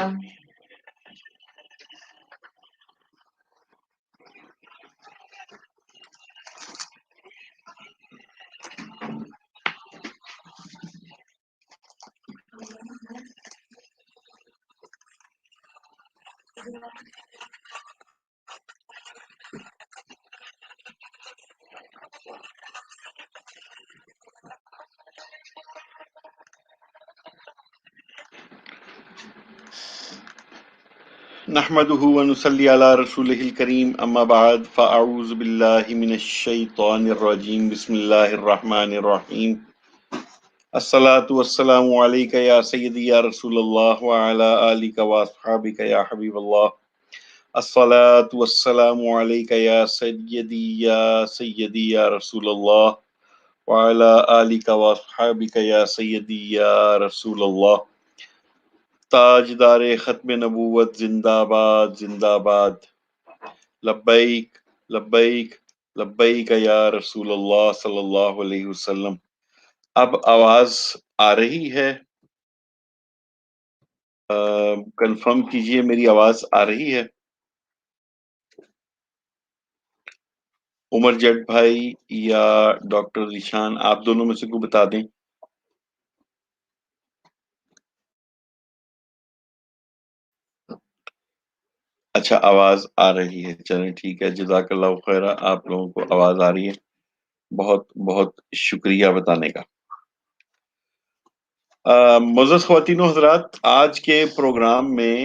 السلام. نحمده ونصلي على رسوله الكريم اما بعد فاعوذ بالله من الشيطان الرجيم بسم الله الرحمن الرحيم الصلاة والسلام عليك يا سيدي يا رسول الله وعلى آلك واصحابك يا حبيب الله الصلاة والسلام عليك يا سيدي يا رسول الله وعلى آلك واصحابك يا سيدي يا رسول الله. تاجدار ختم نبوت زندہ باد زندہ باد. لبیک لبیک لبیک یا رسول اللہ صلی اللہ علیہ وسلم. اب آواز آ رہی ہے؟ کنفرم کیجئے میری آواز آ رہی ہے؟ عمر جٹ بھائی یا ڈاکٹر ذیشان، آپ دونوں میں سے کوئی بتا دیں. اچھا آواز آ رہی ہے، چلیں ٹھیک ہے، جزاک اللہ خیرہ. آپ لوگوں کو آواز آ رہی ہے، بہت بہت شکریہ بتانے کا. معزز خواتین و حضرات، آج کے پروگرام میں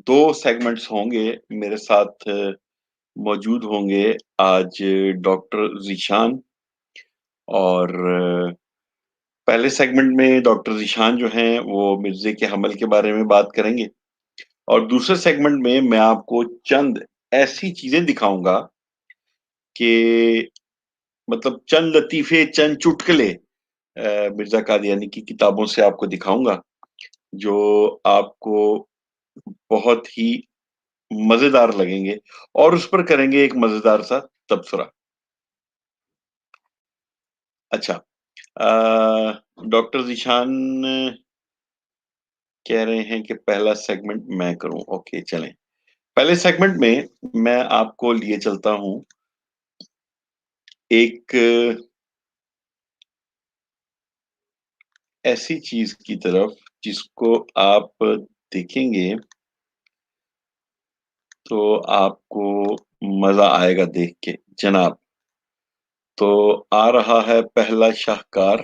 دو سیگمنٹس ہوں گے. میرے ساتھ موجود ہوں گے آج ڈاکٹر ذیشان، اور پہلے سیگمنٹ میں ڈاکٹر ذیشان جو ہیں وہ مرزے کے حمل کے بارے میں بات کریں گے، اور دوسرے سیگمنٹ میں آپ کو چند ایسی چیزیں دکھاؤں گا کہ مطلب چند لطیفے، چند چٹکلے مرزا قادیانی کی کتابوں سے آپ کو دکھاؤں گا، جو آپ کو بہت ہی مزیدار لگیں گے، اور اس پر کریں گے ایک مزیدار سا تبصرہ. اچھا، ڈاکٹر ذیشان کہہ رہے ہیں کہ پہلا سیگمنٹ میں کروں. اوکے چلیں، پہلے سیگمنٹ میں میں آپ کو لیے چلتا ہوں ایک ایسی چیز کی طرف جس کو آپ دیکھیں گے تو آپ کو مزہ آئے گا دیکھ کے. جناب، تو آ رہا ہے پہلا شاہکار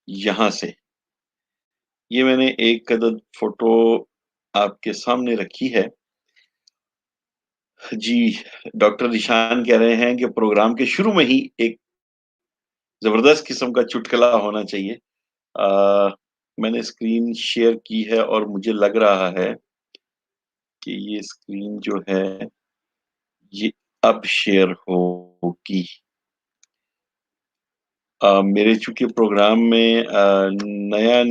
یہاں سے. یہ میں نے ایک عدد فوٹو آپ کے سامنے رکھی ہے. جی، ڈاکٹر ذیشان کہہ رہے ہیں کہ پروگرام کے شروع میں ہی ایک زبردست قسم کا چٹکلا ہونا چاہیے. میں نے اسکرین شیئر کی ہے اور مجھے لگ رہا ہے کہ یہ اسکرین جو ہے یہ اب شیئر ہوگی. میرے چونکہ پروگرام میں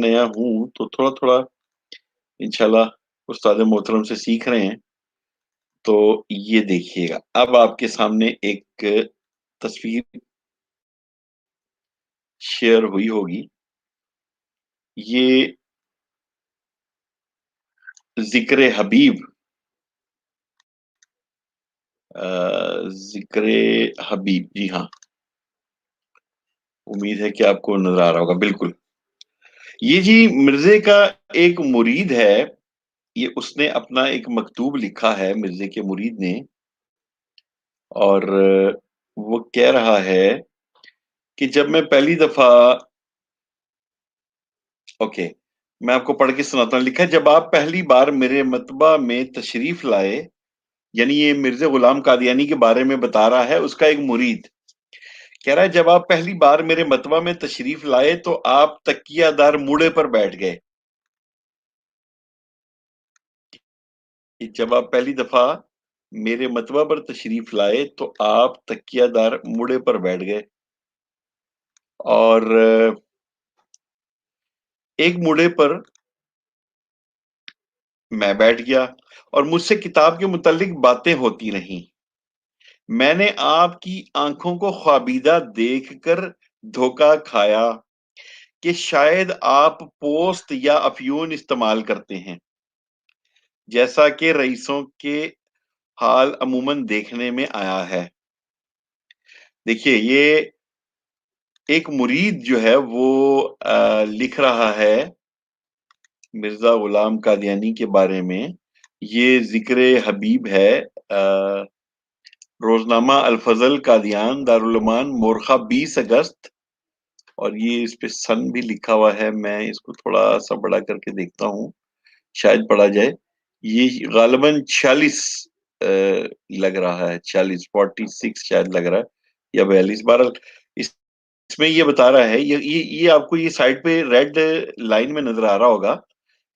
نیا ہوں تو تھوڑا تھوڑا انشاءاللہ استاد محترم سے سیکھ رہے ہیں. تو یہ دیکھیے گا، اب آپ کے سامنے ایک تصویر شیئر ہوئی ہوگی. یہ ذکر حبیب ذکر حبیب، جی ہاں، امید ہے کہ آپ کو نظر آ رہا ہوگا. بالکل، یہ جی مرزے کا ایک مرید ہے. یہ اس نے اپنا ایک مکتوب لکھا ہے مرزے کے مرید نے، اور وہ کہہ رہا ہے کہ جب میں پہلی دفعہ، اوکے میں آپ کو پڑھ کے سناتا ہوں. لکھا ہے، جب آپ پہلی بار میرے مطبع میں تشریف لائے، یعنی یہ مرزا غلام قادیانی کے بارے میں بتا رہا ہے، اس کا ایک مرید کہہ رہا ہے جب آپ پہلی بار میرے مطبع میں تشریف لائے تو آپ تکیہ دار موڑے پر بیٹھ گئے. جب آپ پہلی دفعہ میرے مطبع پر تشریف لائے تو آپ تکیہ دار موڑے پر بیٹھ گئے، اور ایک موڑے پر میں بیٹھ گیا اور مجھ سے کتاب کے متعلق باتیں ہوتی رہیں. میں نے آپ کی آنکھوں کو خوابیدہ دیکھ کر دھوکہ کھایا کہ شاید آپ پوست یا افیون استعمال کرتے ہیں جیسا کہ رئیسوں کے حال عموماً دیکھنے میں آیا ہے. دیکھیے یہ ایک مرید جو ہے وہ لکھ رہا ہے مرزا غلام قادیانی کے بارے میں. یہ ذکر حبیب ہے. روزنامہ الفضل قادیان دارالعلومان مورخہ 20 اگست، اور یہ اس پہ سن بھی لکھا ہوا ہے. میں اس کو تھوڑا سا بڑا کر کے دیکھتا ہوں شاید پڑھا جائے. یہ غالباً 46 لگ رہا ہے، 46 شاید لگ رہا ہے یا 42. بہرحال اس میں یہ بتا رہا ہے، یہ آپ کو یہ سائڈ پہ ریڈ لائن میں نظر آ رہا ہوگا،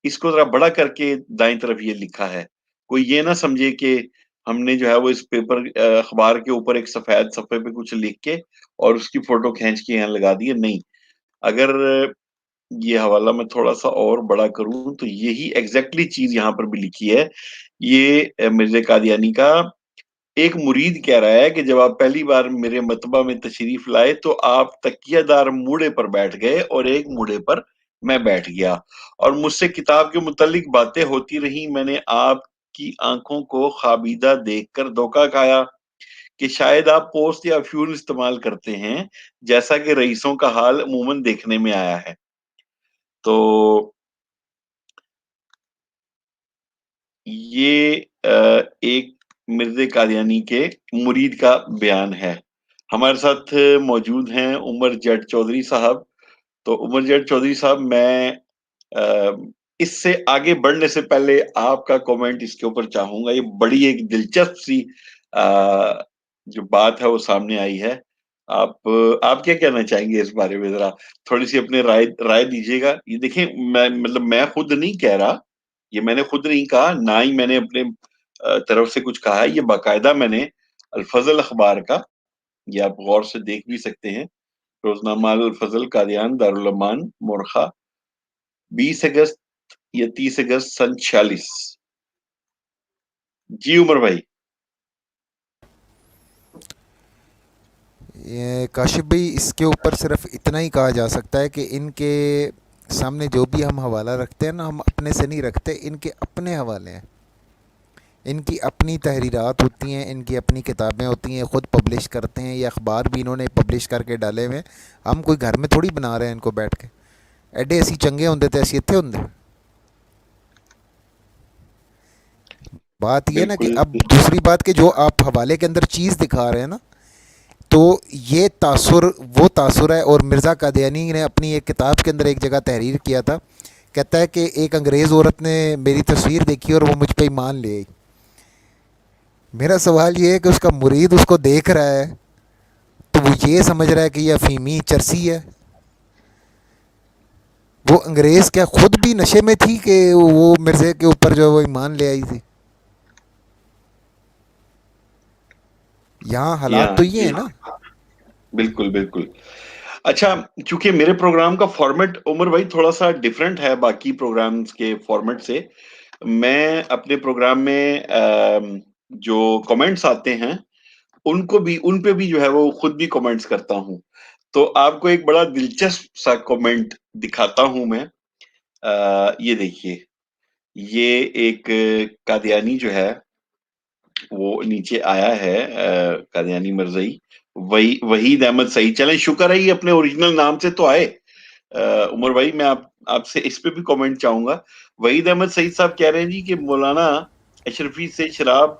اس کو ذرا بڑا کر کے دائیں طرف یہ لکھا ہے. کوئی یہ نہ سمجھے کہ ہم نے جو ہے وہ اس پیپر اخبار کے اوپر ایک سفید صفحے پہ کچھ لکھ کے اور اس کی فوٹو کھینچ کے یہاں لگا دیے. نہیں، اگر یہ حوالہ میں تھوڑا سا اور بڑا کروں تو یہی ایگزیکٹلی چیز یہاں پر بھی لکھی ہے. یہ مرزا قادیانی کا ایک مرید کہہ رہا ہے کہ جب آپ پہلی بار میرے مطبع میں تشریف لائے تو آپ تکیہ دار موڑے پر بیٹھ گئے اور ایک موڑے پر میں بیٹھ گیا اور مجھ سے کتاب کے متعلق باتیں ہوتی رہی. میں نے آپ کی آنکھوں کو خوابیدہ دیکھ کر دھوکہ کھایا کہ شاید آپ پوسٹ یا افیون استعمال کرتے ہیں جیسا کہ رئیسوں کا حال عموماً دیکھنے میں آیا ہے. تو یہ ایک مرزا قادیانی کے مرید کا بیان ہے. ہمارے ساتھ موجود ہیں عمر جٹ چودھری صاحب. تو عمر جٹ چودھری صاحب، میں اس سے آگے بڑھنے سے پہلے آپ کا کومنٹ اس کے اوپر چاہوں گا. یہ بڑی ایک دلچسپ سی جو بات ہے وہ سامنے آئی ہے. آپ کیا کہنا چاہیں گے اس بارے میں؟ ذرا تھوڑی سی اپنے رائے دیجیے گا. یہ دیکھیں، میں خود نہیں کہہ رہا، یہ میں نے خود نہیں کہا، نہ ہی میں نے اپنے طرف سے کچھ کہا ہے. یہ باقاعدہ میں نے الفضل اخبار کا، یہ آپ غور سے دیکھ بھی سکتے ہیں، روزنامہ الفضل قادیان دارالعلومان مورخہ 20 اگست یا 30 اگست سن 46. جی عمر بھائی. کاشف بھائی، اس کے اوپر صرف اتنا ہی کہا جا سکتا ہے کہ ان کے سامنے جو بھی ہم حوالہ رکھتے ہیں نا، ہم اپنے سے نہیں رکھتے، ان کے اپنے حوالے ہیں، ان کی اپنی تحریرات ہوتی ہیں، ان کی اپنی کتابیں ہوتی ہیں، خود پبلش کرتے ہیں، یہ اخبار بھی انہوں نے پبلش کر کے ڈالے ہوئے ہیں. ہم کوئی گھر میں تھوڑی بنا رہے ہیں ان کو بیٹھ کے. ایڈے ایسی چنگے ہوں تو ایسی اتنے ہوں. بات یہ نا کہ بالکل اب دوسری بات کہ جو آپ حوالے کے اندر چیز دکھا رہے ہیں نا، تو یہ تاثر وہ تاثر ہے. اور مرزا قادیانی نے اپنی ایک کتاب کے اندر ایک جگہ تحریر کیا تھا، کہتا ہے کہ ایک انگریز عورت نے میری تصویر دیکھی اور وہ مجھ پہ ایمان لے آئی. میرا سوال یہ ہے کہ اس کا مرید اس کو دیکھ رہا ہے تو وہ یہ سمجھ رہا ہے کہ یہ افیمی چرسی ہے. وہ انگریز کیا خود بھی نشے میں تھی کہ وہ مرزے کے اوپر جو ہے وہ ایمان لے آئی تھی؟ یہاں حالات تو یہ ہیں نا. بالکل بالکل. اچھا، چونکہ میرے پروگرام کا فارمیٹ عمر بھائی تھوڑا سا ڈیفرنٹ ہے باقی پروگرامز کے فارمیٹ سے. میں اپنے پروگرام میں جو کمنٹس آتے ہیں ان پہ بھی جو ہے وہ خود بھی کمنٹس کرتا ہوں. تو آپ کو ایک بڑا دلچسپ سا کمنٹ دکھاتا ہوں میں. یہ دیکھیے، یہ ایک قادیانی جو ہے وہ نیچے آیا ہے، قادیانی مرزائی وحید احمد سعید. چلیں، شکر ہے یہ اپنے اوریجنل نام سے تو آئے. عمر بھائی، میں آپ سے اس پہ بھی کمنٹ چاہوں گا. وحید احمد سعید صاحب کہہ رہے ہیں جی کہ مولانا اشرفی سے شراب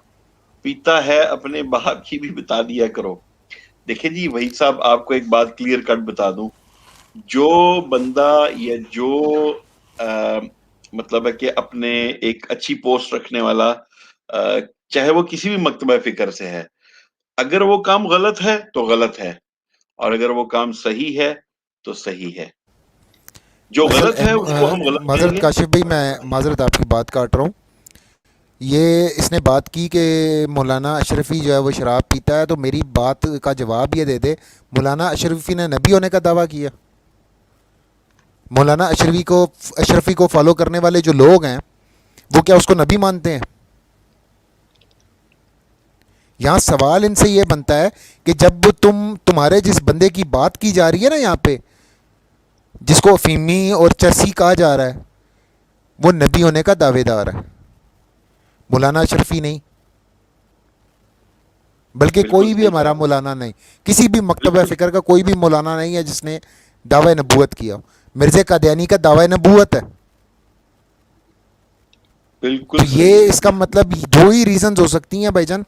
پیتا ہے اپنے باپ کی بھی بتا دیا کرو. دیکھیں جی وحید صاحب، آپ کو ایک بات کلیئر کٹ بتا دوں. جو بندہ یا جو مطلب ہے کہ اپنے ایک اچھی پوسٹ رکھنے والا، چاہے وہ کسی بھی مکتبہ فکر سے ہے، اگر وہ کام غلط ہے تو غلط ہے، اور اگر وہ کام صحیح ہے تو صحیح ہے. جو اصل غلط ہے اس کو ہم غلط کہیں معذرت گے. کاشف بھائی، میں معذرت آپ کی بات کاٹ رہا ہوں. یہ اس نے بات کی کہ مولانا اشرفی جو ہے وہ شراب پیتا ہے، تو میری بات کا جواب یہ دے دے، مولانا اشرفی نے نبی ہونے کا دعویٰ کیا؟ مولانا اشرفی کو فالو کرنے والے جو لوگ ہیں وہ کیا اس کو نبی مانتے ہیں؟ یہاں سوال ان سے یہ بنتا ہے کہ جب تمہارے جس بندے کی بات کی جا رہی ہے نا یہاں پہ، جس کو افیمی اور چرسی کہا جا رہا ہے، وہ نبی ہونے کا دعوے دار ہے، مولانا اشرفی نہیں، بلکہ بالکل کوئی بھی صحیح کہا ہمارا آپ نے، مولانا نہیں، کسی بھی مکتبہ بالکل فکر کا کوئی بھی مولانا نہیں ہے جس نے دعوی نبوت کیا ہو۔ مرزا قادیانی کا دعوی نبوت ہے۔ تو بالکل صحیح یہ ہے، اس کا مطلب دو ہی ریزنز ہو سکتی ہیں بھائی جان،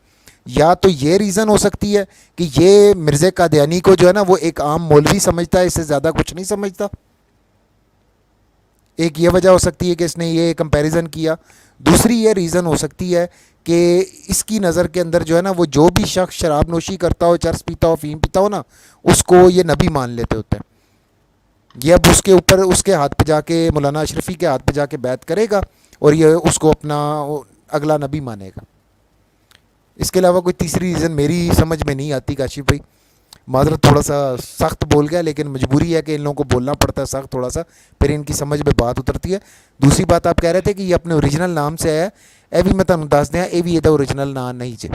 یا تو یہ ریزن ہو سکتی ہے کہ یہ مرزا قادیانی کو جو ہے نا وہ ایک عام مولوی سمجھتا ہے، اس سے زیادہ کچھ نہیں سمجھتا، ایک یہ وجہ ہو سکتی ہے کہ اس نے یہ کمپیریزن کیا۔ دوسری یہ ریزن ہو سکتی ہے کہ اس کی نظر کے اندر جو ہے نا وہ جو بھی شخص شراب نوشی کرتا ہو، چرس پیتا ہو، فیم پیتا ہو نا، اس کو یہ نبی مان لیتے ہوتے ہیں۔ یہ اب اس کے اوپر اس کے ہاتھ پہ جا کے مولانا اشرفی کے ہاتھ پہ جا کے بیعت کرے گا اور یہ اس کو اپنا اگلا نبی مانے گا۔ اس کے علاوہ کوئی تیسری ریزن میری سمجھ میں نہیں آتی کاشف بھائی، معذرت تھوڑا سا سخت بول گیا، لیکن مجبوری ہے کہ ان لوگوں کو بولنا پڑتا ہے سخت تھوڑا سا، پھر ان کی سمجھ میں بات اترتی ہے۔ دوسری بات آپ کہہ رہے تھے کہ یہ اپنے اوریجنل نام سے ہے، اے بھی میں تمہیں دس دیا، اے بھی یہ اوریجنل نام نہیں جے۔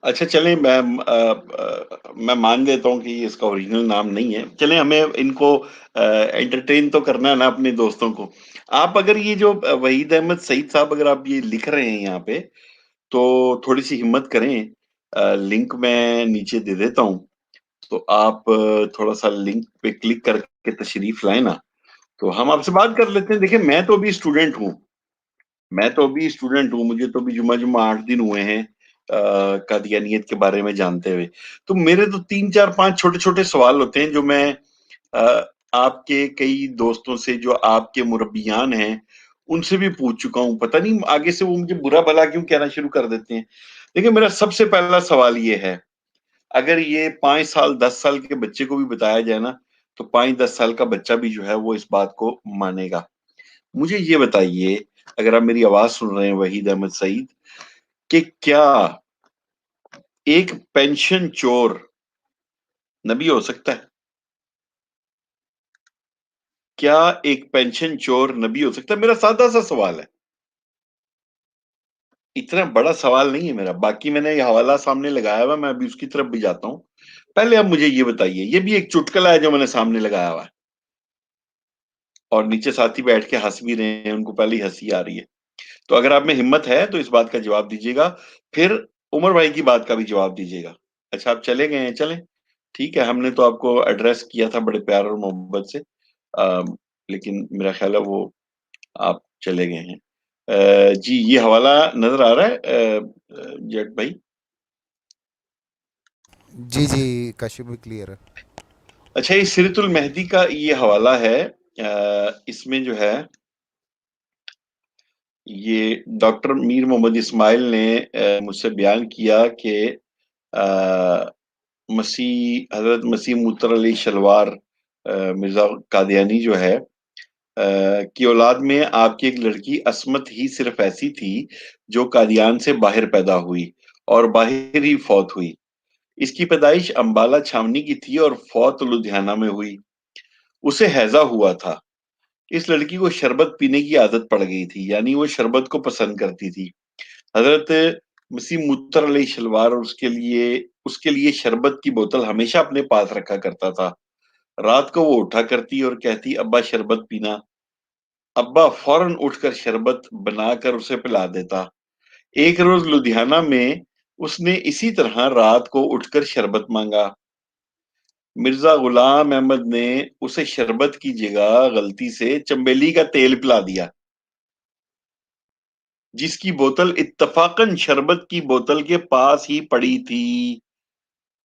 اچھا چلیں میں مان لیتا ہوں کہ یہ اس کا اوریجنل نام نہیں ہے، چلیں ہمیں ان کو انٹرٹین تو کرنا ہے نا اپنے دوستوں کو۔ آپ اگر یہ جو وحید احمد سعید صاحب اگر آپ یہ لکھ رہے ہیں یہاں پہ تو تھوڑی سی ہمت کریں، لنک میں نیچے دے دیتا ہوں، تو آپ تھوڑا سا لنک پہ کلک کر کے تشریف لائیں نا، تو ہم آپ سے بات کر لیتے ہیں۔ دیکھیں میں تو ابھی اسٹوڈنٹ ہوں، مجھے تو ابھی جمعہ 8 دن ہوئے ہیں قادیانیت کے بارے میں جانتے ہوئے، تو میرے تو 3 4 5 چھوٹے چھوٹے سوال ہوتے ہیں جو میں آپ کے کئی دوستوں سے جو آپ کے مربیان ہیں ان سے بھی پوچھ چکا ہوں، پتہ نہیں آگے سے وہ مجھے برا بھلا کیوں کہنا شروع کر دیتے ہیں۔ دیکھیں میرا سب سے پہلا سوال یہ ہے، اگر یہ 5 سال 10 سال کے بچے کو بھی بتایا جائے نا تو 5 10 سال کا بچہ بھی جو ہے وہ اس بات کو مانے گا۔ مجھے یہ بتائیے، اگر آپ میری آواز سن رہے ہیں وحید احمد سعید، کہ کیا ایک پینشن چور نبی ہو سکتا ہے؟ کیا ایک پینشن چور نبی ہو سکتا ہے؟ میرا سادہ سا سوال ہے، اتنا بڑا سوال نہیں ہے میرا، باقی میں نے یہ حوالہ سامنے لگایا ہوا، میں ابھی اس کی طرف بھی جاتا ہوں۔ پہلے اب مجھے یہ بتائیے، یہ بھی ایک چٹکلا ہے جو میں نے سامنے لگایا ہوا ہے، اور نیچے ساتھی بیٹھ کے ہنس بھی رہے ہیں، ان کو پہلے ہی ہنسی آ رہی ہے، تو اگر آپ میں ہمت ہے تو اس بات کا جواب دیجیے گا، پھر عمر بھائی کی بات کا بھی جواب دیجیے گا۔ اچھا آپ چلے گئے ہیں، چلیں ٹھیک ہے، ہم نے تو آپ کو ایڈریس کیا تھا بڑے پیار اور محبت سے، لیکن میرا خیال ہے وہ آپ چلے گئے ہیں۔ جی یہ حوالہ نظر آ رہا ہے جیٹ بھائی؟ جی جی کاشف بھی کلیئر ہے۔ اچھا یہ سیرت المہدی کا یہ حوالہ ہے، اس میں جو ہے یہ ڈاکٹر میر محمد اسماعیل نے مجھ سے بیان کیا کہ حضرت مسیح موطر علی شلوار مرزا قادیانی جو ہے کی اولاد میں آپ کی ایک لڑکی عصمت ہی صرف ایسی تھی جو قادیان سے باہر پیدا ہوئی اور باہر ہی فوت ہوئی۔ اس کی پیدائش امبالہ چھاونی کی تھی اور فوت لدھیانہ میں ہوئی۔ اسے ہیضہ ہوا تھا۔ اس لڑکی کو شربت پینے کی عادت پڑ گئی تھی، یعنی وہ شربت کو پسند کرتی تھی۔ حضرت مسیح موطر علیہ شلوار اور اس کے لیے شربت کی بوتل ہمیشہ اپنے پاس رکھا کرتا تھا۔ رات کو وہ اٹھا کرتی اور کہتی ابا شربت پینا۔ ابا فوراً اٹھ کر شربت بنا کر اسے پلا دیتا۔ ایک روز لدھیانہ میں اس نے اسی طرح رات کو اٹھ کر شربت مانگا۔ مرزا غلام احمد نے اسے شربت کی جگہ غلطی سے چنبیلی کا تیل پلا دیا، جس کی بوتل اتفاقاً شربت کی بوتل کے پاس ہی پڑی تھی۔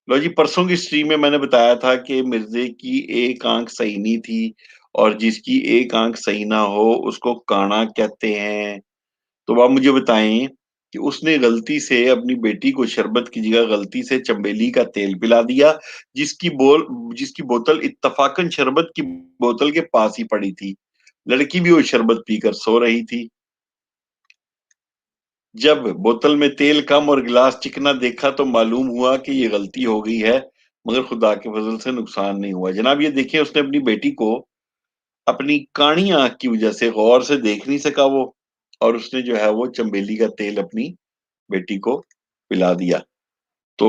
لو جی، پرسوں کی سٹریم میں نے بتایا تھا کہ مرزے کی ایک آنکھ صحیح نہیں تھی، اور جس کی ایک آنکھ صحیح نہ ہو اس کو کانا کہتے ہیں۔ تو آپ مجھے بتائیں کہ اس نے غلطی سے اپنی بیٹی کو شربت کی جگہ غلطی سے چنبیلی کا تیل پلا دیا، جس کی بوتل اتفاقاً شربت کی بوتل کے پاس ہی پڑی تھی۔ لڑکی بھی وہ شربت پی کر سو رہی تھی۔ جب بوتل میں تیل کم اور گلاس چکنا دیکھا تو معلوم ہوا کہ یہ غلطی ہو گئی ہے، مگر خدا کے فضل سے نقصان نہیں ہوا۔ جناب یہ دیکھیں، اس نے اپنی بیٹی کو اپنی کاڑی آنکھ کی وجہ سے غور سے دیکھ نہیں سکا وہ، اور اس نے جو ہے وہ چنبیلی کا تیل اپنی بیٹی کو پلا دیا۔ تو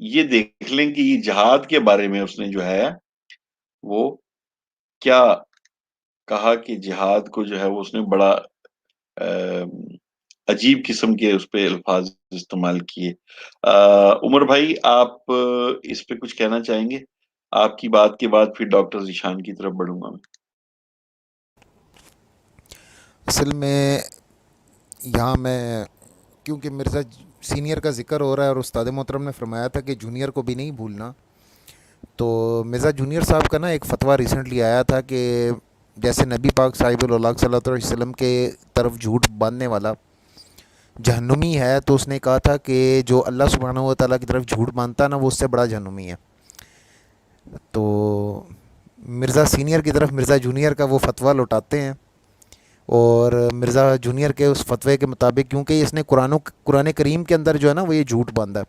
یہ دیکھ لیں کہ یہ جہاد کے بارے میں اس نے جو ہے وہ کیا کہا کہ جہاد کو جو ہے وہ اس نے بڑا عجیب قسم کے اس پہ الفاظ استعمال کیے. عمر بھائی آپ اس پہ کچھ کہنا چاہیں گے؟ آپ کی بات کے بعد پھر ڈاکٹر ذیشان کی طرف بڑھوں گا میں. اصل میں یہاں میں کیونکہ مرزا سینئر کا ذکر ہو رہا ہے اور استاد محترم نے فرمایا تھا کہ جونیئر کو بھی نہیں بھولنا، تو مرزا جونیئر صاحب کا نا ایک فتویٰ ریسنٹلی آیا تھا کہ جیسے نبی پاک صاحب اللہ صلی اللہ علیہ وسلم کے طرف جھوٹ باندھنے والا جہنمی ہے، تو اس نے کہا تھا کہ جو اللہ سبحانہ و تعالیٰ کی طرف جھوٹ باندھتا نا وہ اس سے بڑا جہنمی ہے. تو مرزا سینئر کی طرف مرزا جونیئر کا وہ فتویٰ لوٹاتے ہیں، اور مرزا جونیئر کے اس فتوے کے مطابق کیونکہ اس نے قرآن کریم کے اندر جو ہے نا وہ یہ جھوٹ باندھا ہے،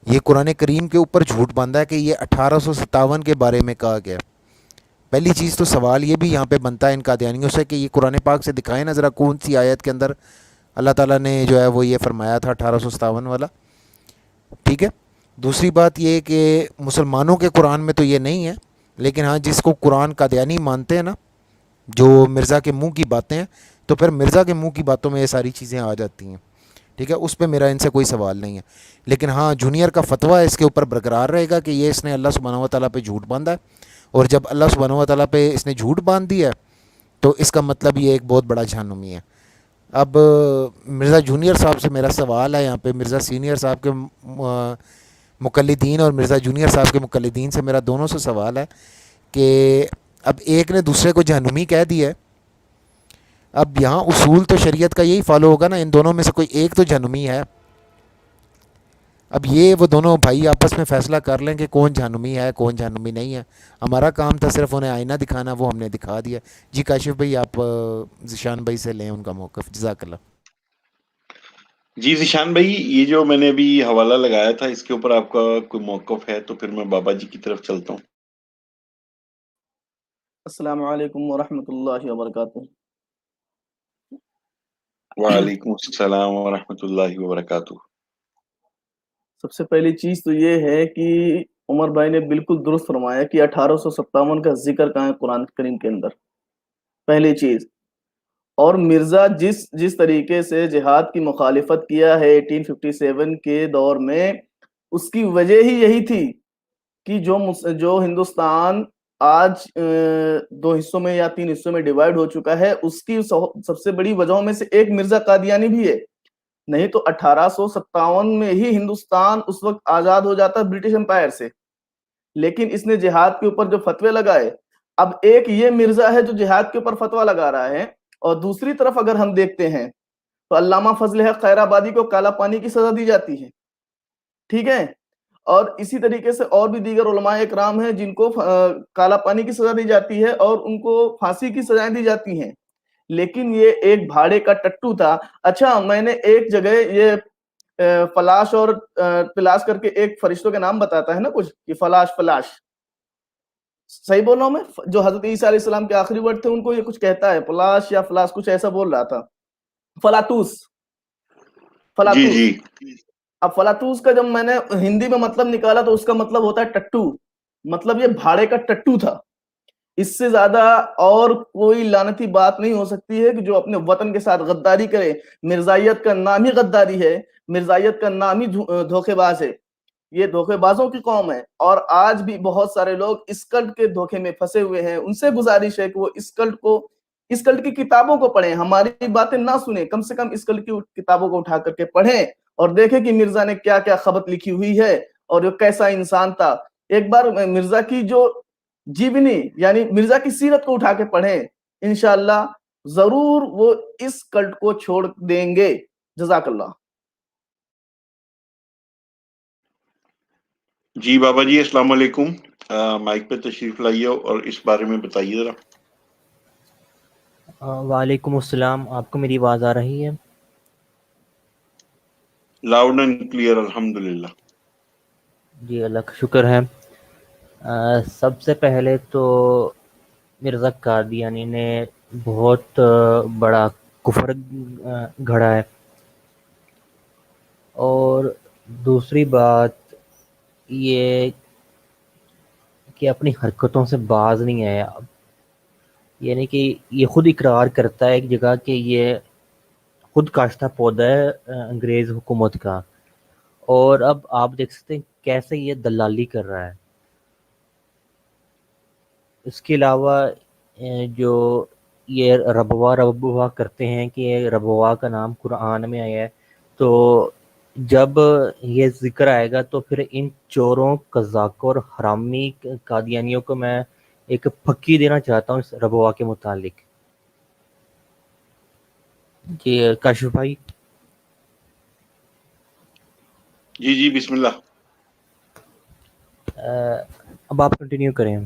یہ قرآن کریم کے اوپر جھوٹ باندھا ہے کہ یہ 1857 کے بارے میں کہا گیا. پہلی چیز تو سوال یہ بھی یہاں پہ بنتا ہے ان قادیانیوں سے کہ یہ قرآن پاک سے دکھائیں نا ذرا کون سی آیت کے اندر اللہ تعالیٰ نے جو ہے وہ یہ فرمایا تھا 1857 والا. ٹھیک ہے. دوسری بات یہ کہ مسلمانوں کے قرآن میں تو یہ نہیں ہے، لیکن ہاں جس کو قرآن قادیانی مانتے ہیں نا، جو مرزا کے منہ کی باتیں ہیں، تو پھر مرزا کے منہ کی باتوں میں یہ ساری چیزیں آ جاتی ہیں. ٹھیک ہے، اس پہ میرا ان سے کوئی سوال نہیں ہے. لیکن ہاں جونیئر کا فتویٰ اس کے اوپر برقرار رہے گا کہ یہ اس نے اللہ سبحانہ و تعالیٰ پہ جھوٹ باندھا ہے، اور جب اللہ سبحانہ و تعالیٰ پہ اس نے جھوٹ باندھ دیا ہے تو اس کا مطلب یہ ایک بہت بڑا جہنمی ہے. اب مرزا جونیئر صاحب سے میرا سوال ہے یہاں پہ، مرزا سینئر صاحب کے مقلدین اور مرزا جونیئر صاحب کے مقلدین سے میرا دونوں سے سوال ہے کہ اب ایک نے دوسرے کو جہنمی کہہ دیا ہے، اب یہاں اصول تو شریعت کا یہی فالو ہوگا نا، ان دونوں میں سے کوئی ایک تو جہنمی ہے. اب یہ وہ دونوں بھائی آپس میں فیصلہ کر لیں کہ کون جہنمی ہے کون جہنمی نہیں ہے. ہمارا کام تھا صرف انہیں آئینہ دکھانا، وہ ہم نے دکھا دیا. جی کاشف بھائی آپ ذیشان بھائی سے لیں ان کا موقف. جزاک اللہ. جی ذیشان بھائی، یہ جو میں نے ابھی حوالہ لگایا تھا اس کے اوپر آپ کا کوئی موقف ہے تو پھر میں بابا جی کی طرف چلتا ہوں. السلام علیکم ورحمۃ اللہ وبرکاتہ. وعلیکم السلام ورحمۃ اللہ وبرکاتہ. سب سے پہلی چیز تو یہ ہے کہ عمر بھائی نے بالکل درست فرمایا کہ 1857 کا ذکر کہاں ہے قرآن کریم کے اندر، پہلی چیز. اور مرزا جس طریقے سے جہاد کی مخالفت کیا ہے 1857 کے دور میں، اس کی وجہ ہی یہی تھی کہ جو ہندوستان آج 2 حصوں میں یا 3 حصوں میں ڈیوائیڈ ہو چکا ہے، اس کی سب سے بڑی وجہوں میں سے ایک مرزا قادیانی بھی ہے. نہیں تو 1857 میں ہی ہندوستان اس وقت آزاد ہو جاتا برٹش امپائر سے. لیکن اس نے جہاد کے اوپر جو فتوے لگائے، اب ایک یہ مرزا ہے جو جہاد کے اوپر فتویٰ لگا رہا ہے، اور دوسری طرف اگر ہم دیکھتے ہیں تو علامہ فضل حق خیر آبادی کو کالا پانی کی سزا دی جاتی ہے. ٹھیک ہے. اور اسی طریقے سے اور بھی دیگر علماء اکرام ہیں جن کو کالا پانی کی سزا دی جاتی ہے اور ان کو پھانسی کی سزائیں دی جاتی ہیں. لیکن یہ ایک بھاڑے کا ٹٹو تھا. اچھا، میں نے ایک جگہ یہ فلاش اور پلاش کر کے ایک فرشتوں کے نام بتاتا ہے نا کچھ، کہ فلاش صحیح بول رہا ہوں میں؟ جو حضرت عیسیٰ علیہ السلام کے آخری ورڈ تھے ان کو یہ کچھ کہتا ہے، فلاش یا فلاش کچھ ایسا بول رہا تھا. فلاتوس. جی جی. اب فلاتوس کا جب میں نے ہندی میں مطلب نکالا تو اس کا مطلب ہوتا ہے ٹٹو. مطلب یہ بھاڑے کا ٹٹو تھا. اس سے زیادہ اور کوئی لعنتی بات نہیں ہو سکتی ہے کہ جو اپنے وطن کے ساتھ غداری کرے. مرزائیت کا نام ہی غداری ہے، مرزائیت کا نام ہی دھوکے باز ہے. یہ دھوکے بازوں کی قوم ہے، اور آج بھی بہت سارے لوگ اس کلٹ کے دھوکے میں پھنسے ہوئے ہیں. ان سے گزارش ہے کہ وہ اس کلٹ کی کتابوں کو پڑھیں، ہماری باتیں نہ سنیں، کم سے کم اس کلٹ کی کتابوں کو اٹھا کر کے پڑھیں اور دیکھیں کہ مرزا نے کیا کیا خبر لکھی ہوئی ہے اور وہ کیسا انسان تھا. ایک بار مرزا کی جو جیونی یعنی مرزا کی سیرت کو اٹھا کے پڑھیں، انشاءاللہ ضرور وہ اس کلٹ کو چھوڑ دیں گے. جزاک اللہ. جی بابا جی السلام علیکم. مائک پہ تشریف لائیے اور اس بارے میں بتائیے ذرا. وعلیکم السلام. آپ کو میری آواز آ رہی ہے؟ لاؤڈ اینڈ کلیئر الحمدللہ. جی اللہ کا شکر ہے. سب سے پہلے تو مرزا قادیانی نے بہت بڑا کفر گھڑا ہے، اور دوسری بات یہ کہ اپنی حرکتوں سے باز نہیں آیا، یعنی کہ یہ خود اقرار کرتا ہے ایک جگہ کہ یہ خود کاشتہ پودا ہے انگریز حکومت کا، اور اب آپ دیکھ سکتے ہیں کیسے یہ دلالی کر رہا ہے۔ اس کے علاوہ جو یہ ربوا کرتے ہیں کہ یہ ربوا کا نام قرآن میں آیا ہے، تو جب یہ ذکر آئے گا تو پھر ان چوروں، قزاقوں اور حرامی قادیانیوں کو میں ایک پھکی دینا چاہتا ہوں اس ربوا کے متعلق۔ جی کاشف بھائی۔ جی بسم اللہ۔ اب آپ کنٹینیو کریں۔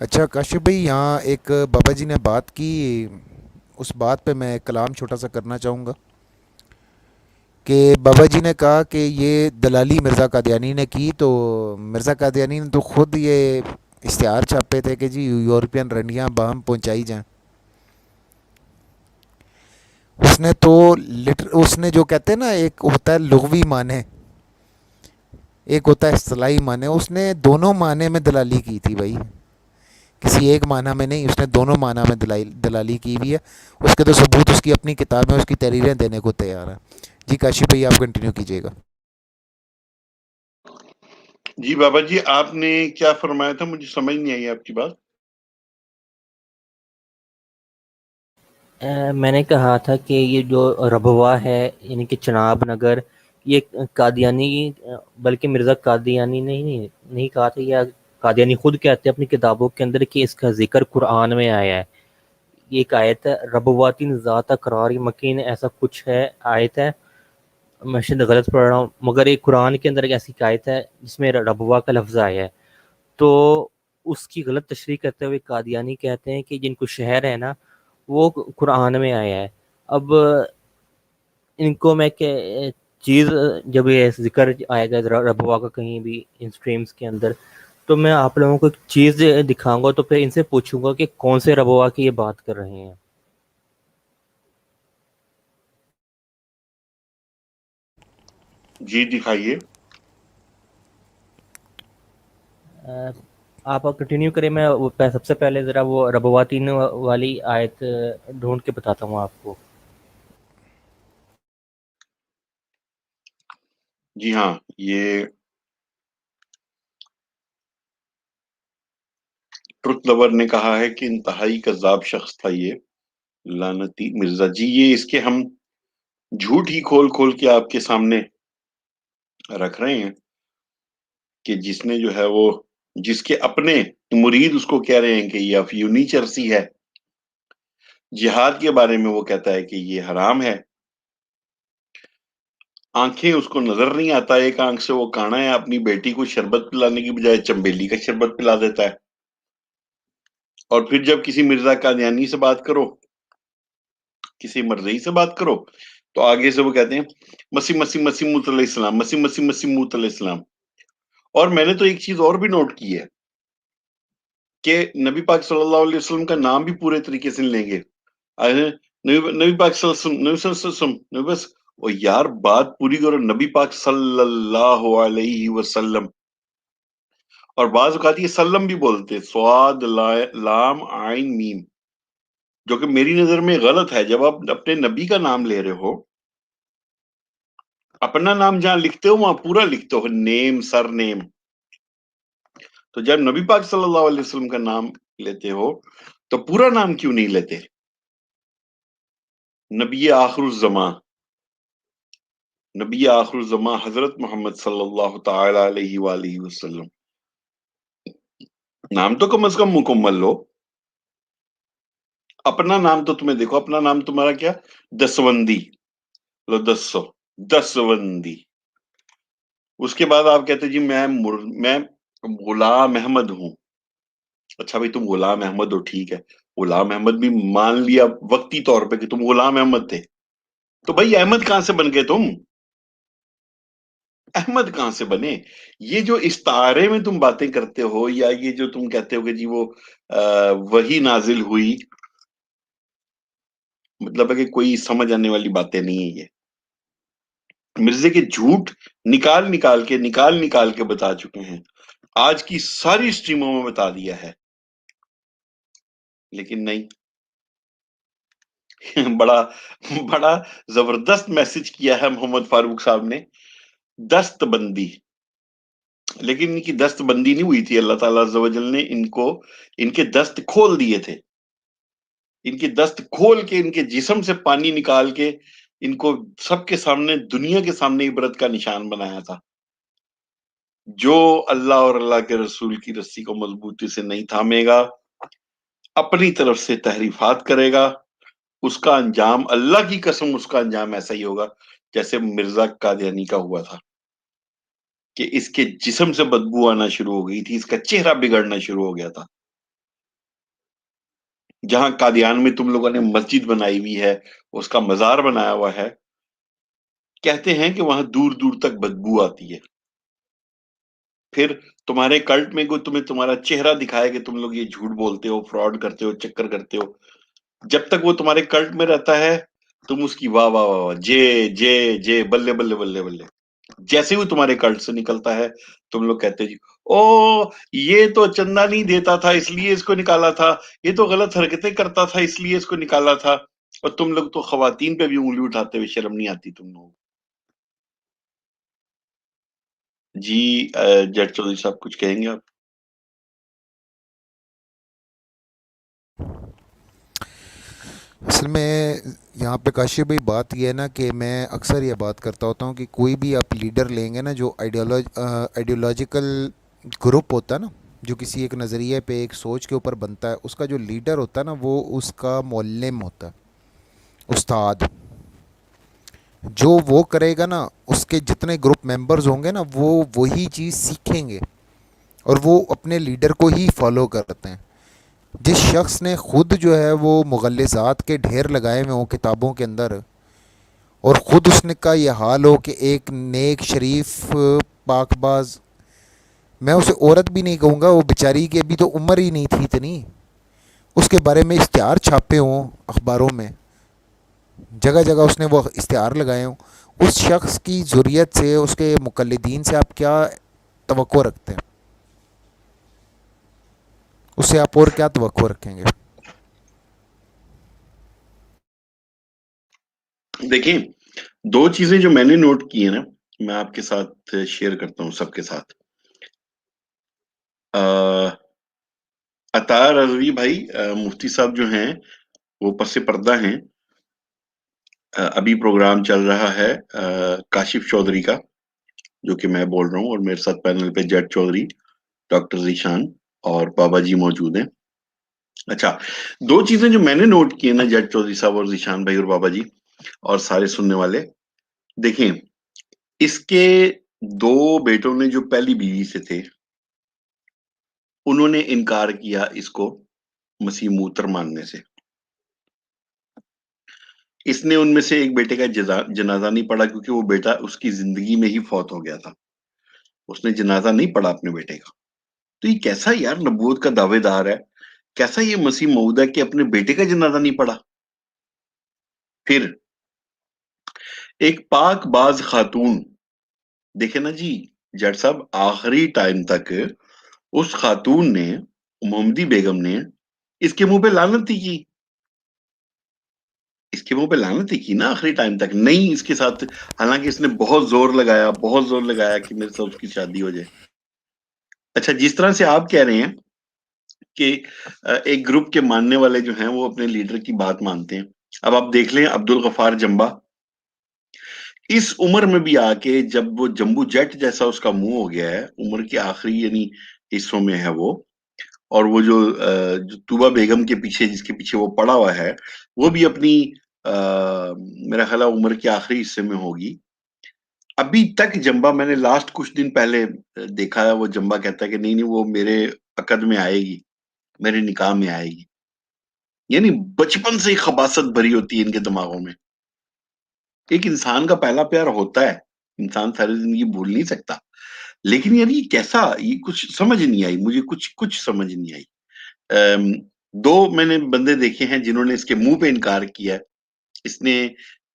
اچھا کاشف بھائی، یہاں ایک بابا جی نے بات کی، اس بات پہ میں کلام چھوٹا سا کرنا چاہوں گا کہ بابا جی نے کہا کہ یہ دلالی مرزا قادیانی نے کی، تو مرزا قادیانی نے تو خود یہ اشتہار چھاپے تھے کہ جی یورپین رنڈیاں باہم پہنچائی جائیں۔ اس نے تو اس نے جو کہتے ہیں نا، ایک ہوتا ہے لغوی معنی، ایک ہوتا ہے اصطلاحی معنی، اس نے دونوں معنی میں دلالی کی تھی بھائی، کسی ایک معنی میں نہیں، اس نے دونوں معنی میں دلالی کی ہوئی ہے۔ اس کے تو ثبوت اس کی اپنی کتاب میں، اس کی تحریریں دینے کو تیار ہے۔ جی کاشف بھائی آپ کنٹینیو کیجیے گا۔ جی بابا جی، آپ نے کیا فرمایا تھا؟ مجھے سمجھ نہیں آئی آپ کی بات۔ میں نے کہا تھا کہ یہ جو ربوا ہے، یعنی کہ چناب نگر، یہ قادیانی، بلکہ مرزا قادیانی نے نہیں کہا تھا، یا قادیانی خود کہتے ہیں اپنی کتابوں کے اندر کہ اس کا ذکر قرآن میں آیا ہے۔ یہ ایک آیت ہے، ربواتن ذات قرار مکین، ایسا کچھ ہے آیت ہے، میں شاید غلط پڑھ رہا ہوں، مگر ایک قرآن کے اندر ایک ایسی آیت ہے جس میں ربوا کا لفظ آیا ہے۔ تو اس کی غلط تشریح کرتے ہوئے قادیانی کہتے ہیں کہ جن کو شہر ہے نا وہ قرآن میں آیا ہے۔ اب ان کو میں کہ چیز، جب یہ ذکر آئے گا ربوا کا کہیں بھی ان سٹریمز کے اندر، تو میں آپ لوگوں کو ایک چیز دکھاؤں گا، تو پھر ان سے پوچھوں گا کہ کون سے ربوا کی یہ بات کر رہے ہیں۔ جی دکھائیے۔ آپ کنٹینیو کریں، میں سب سے پہلے ذرا وہ ربواتین والی آیت ڈھونڈ کے بتاتا ہوں آپ کو۔ جی ہاں، یہ ٹروتھ لور نے کہا ہے کہ انتہائی کذاب شخص تھا یہ لعنتی مرزا جی۔ یہ اس کے ہم جھوٹ ہی کھول کھول کے آپ کے سامنے رکھ رہے ہیں کہ جس نے جو ہے وہ، جس کے اپنے مرید اس کو کہہ رہے ہیں کہ یہ افیونی چرسی ہے، جہاد کے بارے میں وہ کہتا ہے کہ یہ حرام ہے، آنکھیں اس کو نظر نہیں آتا، ایک آنکھ سے وہ کانا ہے، اپنی بیٹی کو شربت پلانے کی بجائے چمبیلی کا شربت پلا دیتا ہے، اور پھر جب کسی مرزا قادیانی سے بات کرو، کسی مرزئی سے بات کرو، تو آگے سے وہ کہتے ہیں مسیح مسیح مسیح موعود علیہ السلام، مسیح مسیح مسیح موعود علیہ السلام۔ اور میں نے تو ایک چیز اور بھی نوٹ کی ہے کہ نبی پاک صلی اللہ علیہ وسلم کا نام بھی پورے طریقے سے لیں گے، نبی پاک صلی اللہ علیہ وسلم، نبی صلی اللہ علیہ وسلم، نبی بس، اور یار بات پوری کرو، نبی پاک صلی اللہ علیہ وسلم، اور بعض اوقات یہ سلم بھی بولتے، سواد لام عین میم، جو کہ میری نظر میں غلط ہے۔ جب آپ اپنے نبی کا نام لے رہے ہو، اپنا نام جہاں لکھتے ہو وہاں پورا لکھتے ہو، نیم سر نیم، تو جب نبی پاک صلی اللہ علیہ وسلم کا نام لیتے ہو تو پورا نام کیوں نہیں لیتے؟ نبی آخر الزمان، نبی آخر الزمان حضرت محمد صلی اللہ تعالی علیہ وآلہ وسلم، نام تو کم از کم مکمل لو۔ اپنا نام تو تمہیں دیکھو، اپنا نام تمہارا کیا؟ دسوندی، لو دسوندی۔ اس کے بعد آپ کہتے جی میں غلام احمد ہوں۔ اچھا بھائی تم غلام احمد ہو، ٹھیک ہے، غلام احمد بھی مان لیا وقتی طور پہ کہ تم غلام احمد تھے، تو بھائی احمد کہاں سے بن گئے تم؟ احمد کہاں سے بنے؟ یہ جو استعارے میں تم باتیں کرتے ہو، یا یہ جو تم کہتے ہو کہ جی وہ وہی نازل ہوئی، مطلب ہے کہ کوئی سمجھ آنے والی باتیں نہیں ہیں یہ۔ مرزے کے جھوٹ نکال کے بتا چکے ہیں، آج کی ساری اسٹریموں میں بتا دیا ہے، لیکن نہیں، بڑا زبردست میسج کیا ہے محمد فاروق صاحب نے، دست بندی، لیکن ان کی دست بندی نہیں ہوئی تھی، اللہ تعالیٰ عز و جل نے ان کے دست کھول دیے تھے، ان کی دست کھول کے ان کے جسم سے پانی نکال کے ان کو سب کے سامنے، دنیا کے سامنے عبرت کا نشان بنایا تھا۔ جو اللہ اور اللہ کے رسول کی رسی کو مضبوطی سے نہیں تھامے گا، اپنی طرف سے تحریفات کرے گا، اس کا انجام، اللہ کی قسم، اس کا انجام ایسا ہی ہوگا جیسے مرزا قادیانی کا ہوا تھا، کہ اس کے جسم سے بدبو آنا شروع ہو گئی تھی، اس کا چہرہ بگڑنا شروع ہو گیا تھا۔ جہاں قادیان میں تم لوگوں نے مسجد بنائی ہوئی ہے، اس کا مزار بنایا ہوا ہے، کہتے ہیں کہ وہاں دور دور تک بدبو آتی ہے، پھر تمہارے کلٹ میں کوئی تمہیں تمہارا چہرہ دکھائے کہ تم لوگ یہ جھوٹ بولتے ہو، فراڈ کرتے ہو، چکر کرتے ہو، جب تک وہ تمہارے کلٹ میں رہتا ہے تم اس کی واہ واہ واہ واہ، جے جے جے، بلے بلے بلے بلے، جیسے وہ تمہارے کلٹ سے نکلتا ہے تم لوگ کہتے جی او یہ تو چندہ نہیں دیتا تھا اس لیے اس کو نکالا تھا، یہ تو غلط حرکتیں کرتا تھا اس لیے اس کو نکالا تھا، اور تم لوگ تو خواتین پہ بھی انگلی اٹھاتے ہوئے شرم نہیں آتی تم لوگ۔ جی جٹ چودھری صاحب کچھ کہیں گے آپ؟ اصل میں یہاں پہ کاشف بھائی بات یہ ہے نا کہ میں اکثر یہ بات کرتا ہوتا ہوں کہ کوئی بھی آپ لیڈر لیں گے نا جو آئیڈیولوجیکل گروپ ہوتا ہے نا، جو کسی ایک نظریے پہ ایک سوچ کے اوپر بنتا ہے، اس کا جو لیڈر ہوتا ہے نا وہ اس کا معلم ہوتا ہے، استاد۔ جو وہ کرے گا نا اس کے جتنے گروپ ممبرز ہوں گے نا وہ وہی چیز سیکھیں گے اور وہ اپنے لیڈر کو ہی فالو کرتے ہیں۔ جس شخص نے خود جو ہے وہ مغلظات کے ڈھیر لگائے ہوئے ہوں کتابوں کے اندر، اور خود اس نے کا یہ حال ہو کہ ایک نیک شریف پاک باز، میں اسے عورت بھی نہیں کہوں گا، وہ بیچاری کی ابھی تو عمر ہی نہیں تھی اتنی، اس کے بارے میں اشتہار چھاپے ہوں اخباروں میں، جگہ جگہ اس نے وہ اشتہار لگائے ہوں، اس شخص کی ذریت سے، اس کے مقلدین سے آپ کیا توقع رکھتے ہیں؟ اس سے آپ اور کیا توقع رکھیں گے؟ دیکھیں، دو چیزیں جو میں نے نوٹ کی ہیں نا، میں آپ کے ساتھ شیئر کرتا ہوں سب کے ساتھ۔ عطا رضوی بھائی، مفتی صاحب جو ہیں وہ پس پردہ ہیں، ابھی پروگرام چل رہا ہے کاشف چودھری کا، جو کہ میں بول رہا ہوں، اور میرے ساتھ پینل پہ جٹ چودھری، ڈاکٹر ذیشان اور بابا جی موجود ہیں۔ اچھا، دو چیزیں جو میں نے نوٹ کی ہیں نا جٹ چودھری صاحب اور ذیشان بھائی اور بابا جی اور سارے سننے والے، دیکھیں، اس کے دو بیٹوں نے جو پہلی بیوی سے تھے انہوں نے انکار کیا اس کو مسیح موتر ماننے سے۔ اس نے ان میں سے ایک بیٹے کا جنازہ نہیں پڑھا کیونکہ وہ بیٹا اس کی زندگی میں ہی فوت ہو گیا تھا، اس نے جنازہ نہیں پڑھا اپنے بیٹے کا۔ تو یہ کیسا یار نبوت کا دعوے دار ہے، کیسا یہ مسیح موعود ہے کہ اپنے بیٹے کا جنازہ نہیں پڑھا۔ پھر ایک پاک باز خاتون، دیکھیں نا جی جٹ صاحب، آخری ٹائم تک اس خاتون نے، محمدی بیگم نے، اس کے منہ پہ لعنت ہی کی، اس کے منہ پہ لعنت ہی کی نا آخری ٹائم تک، نہیں اس کے ساتھ، حالانکہ اس نے بہت زور لگایا کہ میرے ساتھ اس کی شادی ہو جائے۔ اچھا، جس طرح سے آپ کہہ رہے ہیں کہ ایک گروپ کے ماننے والے جو ہیں وہ اپنے لیڈر کی بات مانتے ہیں، اب آپ دیکھ لیں عبدالغفار جمبا، اس عمر میں بھی آ کے جب وہ جمبو جیٹ جیسا اس کا منہ ہو گیا ہے، عمر کے آخری یعنی حصوں میں ہے وہ، اور وہ جو طوبہ بیگم کے پیچھے، جس کے پیچھے وہ پڑا ہوا ہے، وہ بھی اپنی میرا خیال ہے عمر کے آخری حصے میں ہوگی، ابھی تک جمبا، میں نے لاسٹ کچھ دن پہلے دیکھا ہے، وہ جمبا کہتا ہے کہ نہیں وہ میرے عقد میں آئے گی، میرے نکاح میں آئے گی، یعنی بچپن سے ہی خباثت بھری ہوتی ہے ان کے دماغوں میں۔ ایک انسان کا پہلا پیار ہوتا ہے، انسان ساری زندگی بھول نہیں سکتا، لیکن یار یہ کیسا، یہ کچھ سمجھ نہیں آئی مجھے، کچھ سمجھ نہیں آئی۔ دو میں نے بندے دیکھے ہیں جنہوں نے اس کے منہ پہ انکار کیا ہے، اس نے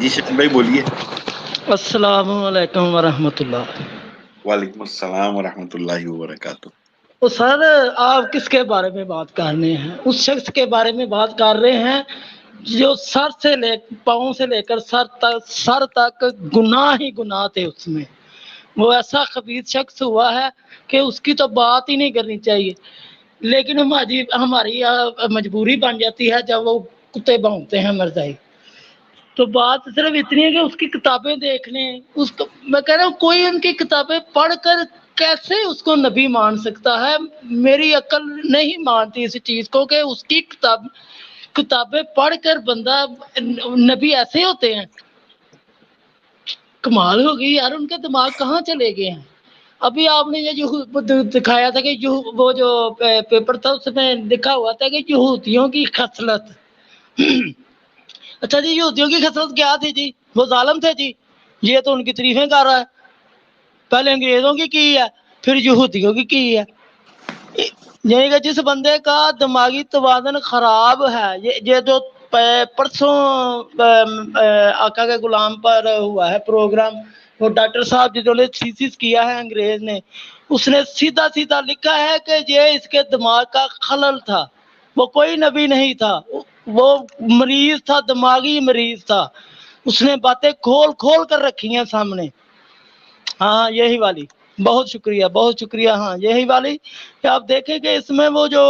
جی شاہد بھائی بولیے. السلام علیکم ورحمۃ اللہ. وعلیکم السلام ورحمۃ اللہ وبرکاتہ. تو سر آپ کس کے بارے میں بات کر رہے ہیں؟ اس شخص کے بارے میں بات کر رہے ہیں جو سر سے لے پاؤں سے لے کر سر تک گناہ ہی گناہ تھے اس میں. وہ ایسا خبیث شخص ہوا ہے کہ اس کی تو بات ہی نہیں کرنی چاہیے، لیکن ہماری مجبوری بن جاتی ہے جب وہ کتے بھونکتے ہیں مرزائی. تو بات صرف اتنی ہے کہ اس کی کتابیں دیکھ لیں. میں کہہ رہا ہوں کوئی ان کی کتابیں پڑھ کر کیسے اس کو نبی مان سکتا ہے؟ میری عقل نہیں مانتی اس چیز کو کہ اس کی کتابیں پڑھ کر بندہ نبی ایسے ہوتے ہیں. کمال ہو گئی یار، ان کے دماغ کہاں چلے گئے ہیں؟ ابھی آپ نے یہ جو دکھایا تھا کہ وہ جو پیپر تھا اس میں لکھا ہوا تھا کہ یہودیوں کی خصلت. اچھا جی، یہودیوں کی خصلت کیا تھی جی؟ وہ ظالم تھے جی. یہ تو ان کی تعریفیں کر رہا ہے. پہلے انگریزوں کی ہے، پھر یہودیوں کی ہے. یعنی کہ جس بندے کا دماغی توازن خراب ہے، یہ جو پرسوں آقا کے غلام پر ہوا ہے پروگرام، وہ ڈاکٹر صاحب جنہوں نے تھیسس کیا ہے انگریز نے، اس نے سیدھا سیدھا لکھا ہے کہ یہ اس کے دماغ کا خلل تھا. وہ کوئی نبی نہیں تھا، وہ مریض تھا، دماغی مریض تھا. اس نے باتیں کھول کھول کر رکھی ہیں سامنے. ہاں یہی والی، بہت شکریہ بہت شکریہ. ہاں یہی والی کہ آپ دیکھیں کہ اس میں وہ جو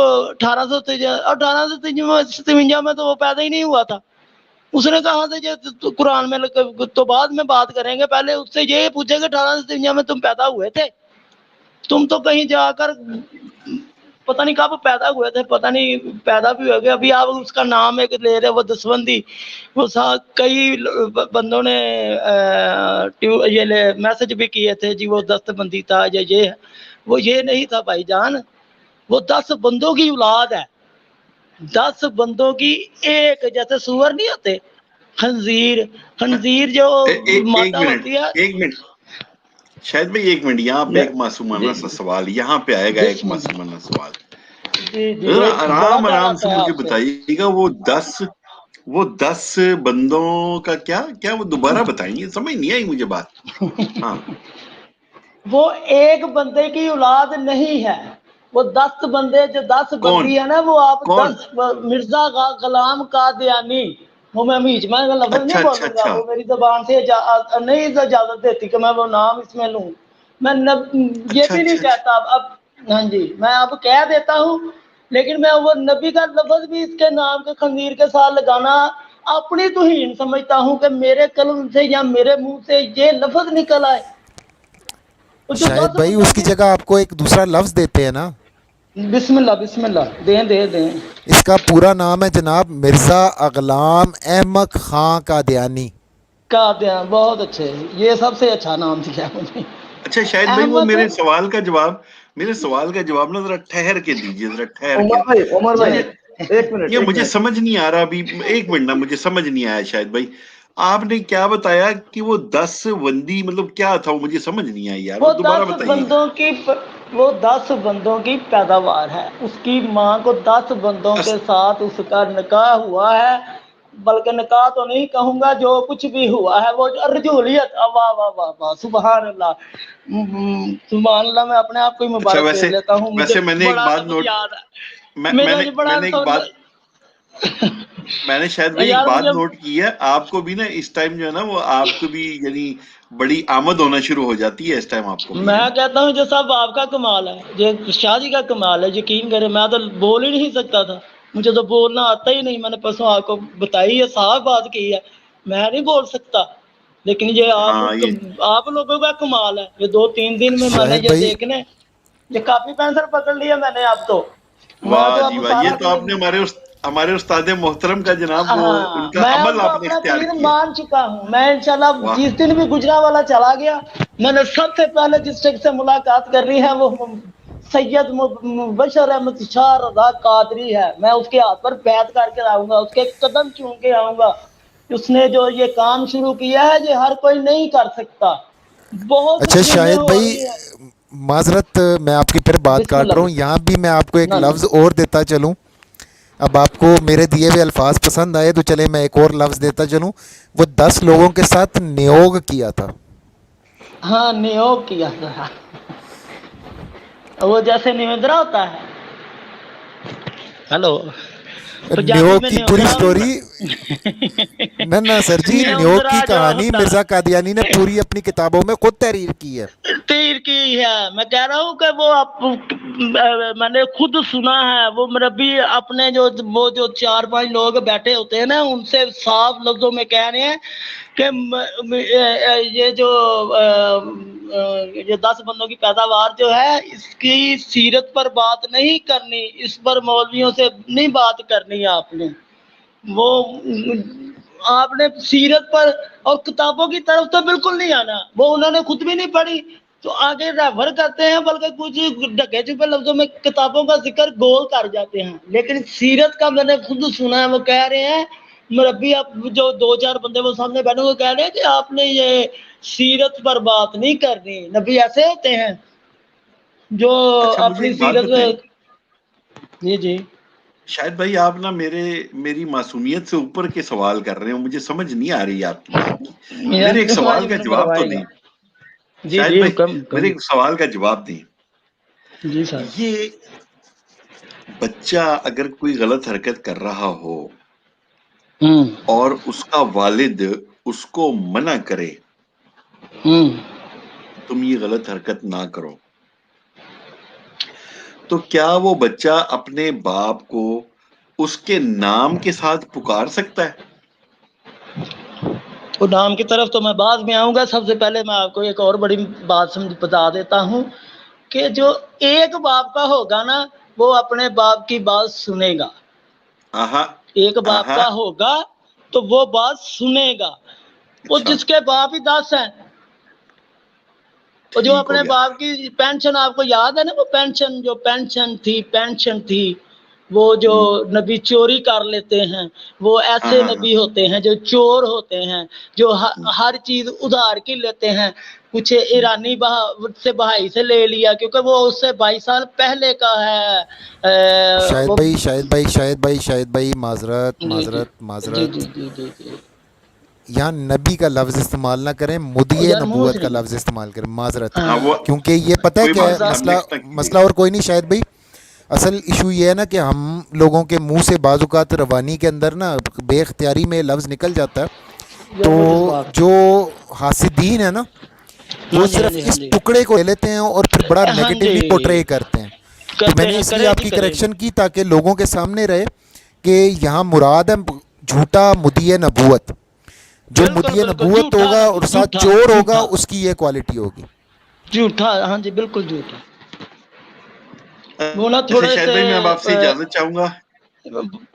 1853 میں تو وہ پیدا ہی نہیں ہوا تھا. اس نے کہا تھا یہ قرآن میں تو بعد میں بات کریں گے، پہلے اس سے یہ پوچھے کہ 1853 میں تم پیدا ہوئے تھے؟ تم تو کہیں جا کر پتہ نہیں کب پیدا ہوئے تھے، پتہ نہیں پیدا بھی ہو گئے. ابھی آپ اس کا نام ایک لے رہے، وہ دسبندی. وہ کئی بندوں نے یہ میسج بھی کیے تھے جی وہ دست بندی تھا یا یہ. وہ یہ نہیں تھا بھائی جان، وہ 10 بندوں کی اولاد ہے. 10 بندوں کی ایک، جیسے سور نہیں ہوتے، خنزیر جو ایک مادہ منٹ ہوتی ہے. ایک منٹ شاید بھائی، ایک منٹ یہاں پہ ایک معصومانہ سا سوال یہاں پہ آئے گا. ایک معصومانہ سوال جی ذرا بڑا آرام پیارا آرام سے تھا مجھے آپ سے. بتائیے گا. وہ 10 بندوں کا کیا وہ دوبارہ بتائیں گے؟ سمجھ نہیں آئی مجھے بات. ہاں وہ ایک بندے کی اولاد نہیں ہے، وہ 10 بندے جو 10 کون بندی ہے نا، وہ آپ کون 10 مرزا غلام قادیانی. وہ میں اجماع کا لفظ اچھا نہیں اچھا بولوں گا، اچھا وہ میری زبان سے نہیں اجازت دیتی کہ میں وہ نام اس میں لوں. میں یہ اچھا بھی نہیں اچھا اچھا کہتا اب. ہاں جی، میں اب کہہ دیتا ہوں، لیکن میں وہ نبی کا لفظ بھی اس کے نام کے خنزیر کے ساتھ لگانا اپنی توہین سمجھتا ہوں کہ میرے قلم سے یا میرے منہ سے یہ لفظ نکل آئے. جو شاہد 10 بھائی بندوں اس کی جگہ آپ کو ایک دوسرا لفظ دیتے ہیں نا. بسم اللہ دیں. اس کا پورا نام ہے جناب مرزا اغلام احمد خان قادیانی. بہت اچھے، یہ سب سے اچھا نام دیا مجھے. اچھا شاہد بھائی، وہ احمد میرے سوال کا جواب نا ذرا ٹھہر کے دیجیے، ذرا ٹھہر کے. عمر بھائی ایک یہ منٹ مجھے سمجھ نہیں آ رہا ابھی. ایک منٹ نا، مجھے سمجھ نہیں آیا شاہد بھائی. آپ نے کیا بتایا کہ وہ 10 بندی مطلب کیا تھا؟ وہ مجھے سمجھ نہیں آئی یار، وہ وہ دوبارہ 10 بتائیے گا. بندوں کی وہ 10 بندوں کی پیداوار ہے. اس کی ماں کو 10 بندوں کے ساتھ اس کا نکاح ہوا ہے. بلکہ نکاح تو نہیں کہوں گا، جو کچھ بھی ہوا ہے وہ رجولیت. واہ واہ واہ واہ، سبحان اللہ سبحان اللہ. میں اپنے آپ کو ہی اچھا مبارک دے لیتا ہوں، مجھے ویسے میں نے ایک بڑا بات لفظ نوٹ یاد ہے. میں نے ایک بات میں نے شاید بھائی ایک یار بات مجھے نوٹ کی ہے. آپ کو بھی نا اس ٹائم جو ہے نا، وہ آپ کو بھی یعنی بڑی آمد ہونا شروع ہو جاتی ہے اس ٹائم آپ کو بھی، ہے میں نا؟ کہتا ہوں جو سب آپ کا کمال ہے، یہ شاہ جی کا کمال ہے. یقین کریں میں تو بول ہی نہیں سکتا تھا، مجھے تو بولنا آتا ہی نہیں. میں نے پرسوں آپ کو بتائی ہے، صاف بات کی ہے، میں نہیں بول سکتا. لیکن یہ ہاں یہ آپ لوگوں کا کمال ہے. یہ 2-3 دن میں نے شاہد یہ بھائی دیکھنے، یہ کاپی پینسل پکڑ لیا میں نے. اب تو میں واہ تو جی اب واہ، یہ سارا تو آپ نے ہمارے استاد محترم کا جناب وہ ان ہاں کا میں ان عمل کو آپ نے اپنا اختیار پیر کیا. مان چکا ہوں. میں انشاءاللہ واہ جس دن بھی گجرا والا چلا گیا، میں نے سب سے پہلے جس شخص سے ملاقات کرنی ہے وہ سید مبشر احمد شاہ رضا قادری ہے. میں اس کے ہاتھ پر بیعت کر کے آؤں گا، اس کے قدم چوم کے آؤں گا. اس نے جو یہ کام شروع کیا ہے یہ ہر کوئی نہیں کر سکتا. بہت اچھا ظلمیں شاہد ہو بھائی، رہی ہیں. معذرت میں آپ کی پھر بات بسم کاٹ اللہ رہا ہوں. یہاں بھی میں آپ کو ایک نہ لفظ اور دیتا چلوں. اب آپ کو میرے دیے ہوئے الفاظ پسند آئے تو چلے میں ایک اور لفظ دیتا چلوں. وہ 10 لوگوں کے ساتھ نیوگ کیا تھا. ہاں نیوگ کیا تھا. وہ جیسے نیوندرا ہوتا ہے. ہلو پنجابی نیوگ میں کی پوری نیوندرا سٹوری نہ سر جی، نیوگ نیوندرا کی جو کہانی ہوتا مرزا قادیانی نے پوری اپنی کتابوں میں خود تحریر کی ہے. تیر کی ہے. میں کہہ رہا ہوں کہ وہ میں نے خود سنا ہے. وہ مربی اپنے وہ جو 4-5 لوگ بیٹھے ہوتے ہیں نا، ان سے صاف لفظوں میں کہہ رہے ہیں کہ یہ جو یہ 10 بندوں کی پیداوار جو ہے، اس کی سیرت پر بات نہیں کرنی، اس پر مولویوں سے نہیں بات کرنی. آپ نے سیرت پر اور کتابوں کی طرف تو بالکل نہیں آنا. وہ انہوں نے خود بھی نہیں پڑھی تو آگے ریفر کرتے ہیں، بلکہ کچھ ڈھکے چھپے لفظوں میں کتابوں کا ذکر گول کر جاتے ہیں. لیکن سیرت کا میں نے خود سنا ہے. وہ کہہ رہے ہیں مربی، اب جو 2-4 بندے وہ سامنے بیٹھے وہ کہہ رہے ہیں کہ آپ نے یہ سیرت پر بات نہیں کرنی. نبی ایسے ہوتے ہیں جو اچھا مجھے اپنی ایک بات سیرت. بتائیں، جی شاید بھائی آپ نا میری معصومیت سے اوپر کے سوال کر رہے ہو، مجھے سمجھ نہیں آ رہی آپ کی بات کی. میرے ایک سوال کا جواب تو دیں شاید جی بھائی، حکم. میرے ایک سوال کا جواب دیں. جی سر. یہ بچہ اگر کوئی غلط حرکت کر رہا ہو اور اس کا والد اس کو منع کرے تم یہ غلط حرکت نہ کرو، تو کیا وہ بچہ اپنے باپ کو اس کے نام کے ساتھ پکار سکتا ہے؟ وہ نام کی طرف تو میں بعد میں آؤں گا. سب سے پہلے میں آپ کو ایک اور بڑی بات بتا دیتا ہوں کہ جو ایک باپ کا ہوگا نا، وہ اپنے باپ کی بات سنے گا. آہا ایک باپ آہا. کا ہوگا تو وہ بات سنے گا. وہ اچھا جس کے باپ ہی 10 ہیں، وہ جو ٹھیک ہو اپنے گیا. باپ کی پینشن، آپ کو یاد ہے نا وہ پینشن تھی وہ جو نبی چوری کر لیتے ہیں، وہ ہاں ایسے ہاں ہاں. نبی ہوتے ہیں جو چور ہوتے ہیں، جو ہر چیز ادھار کی لیتے ہیں. کچھ ایرانی سے بہائی سے لے لیا کیونکہ وہ اس سے 22 سال پہلے کا ہے. شاہد وہ بھائی معذرت جی جی معذرت جی معذرت. جی جی جی جی یہاں نبی کا لفظ استعمال نہ کریں، مدعی یار منہ نبوت سے کا لفظ استعمال کریں. معذرت. ہاں وہ کیونکہ یہ پتہ ہے کوئی کیا ہے بات نہیں، ہم مسئلہ. نیکسٹ ٹائم مسئلہ اور کوئی نہیں شاہد بھائی. اصل ایشو یہ ہے نا کہ ہم لوگوں کے منہ سے بعض اوقات روانی کے اندر نا بے اختیاری میں لفظ نکل جاتا ہے. تو وہ جذبات. جو حاسدین ہے نا، وہ ہاں جی ہاں صرف جی ہاں اس جی ٹکڑے کو لے لیتے ہیں اور پھر بڑا ہاں نیگیٹیولی جی پورٹرے کرتے ہیں. تو میں کرتے نے ہیں. اس لیے کرے آپ جی کی کرے. کریکشن کی تاکہ لوگوں کے سامنے رہے کہ یہاں مراد ہے جھوٹا مدعی نبوت. جو بالکل مدعی بالکل نبوت جھوٹا ہوگا نبی، اور ساتھ جھوٹا چور ہوگا، جھوٹا اس کی یہ کوالٹی ہوگی. جھوٹا. ہاں جی بالکل جھوٹا. وہ نا اچھا تھوڑے شاہد سے بھائی، میں اب آپ سے اجازت چاہوں گا.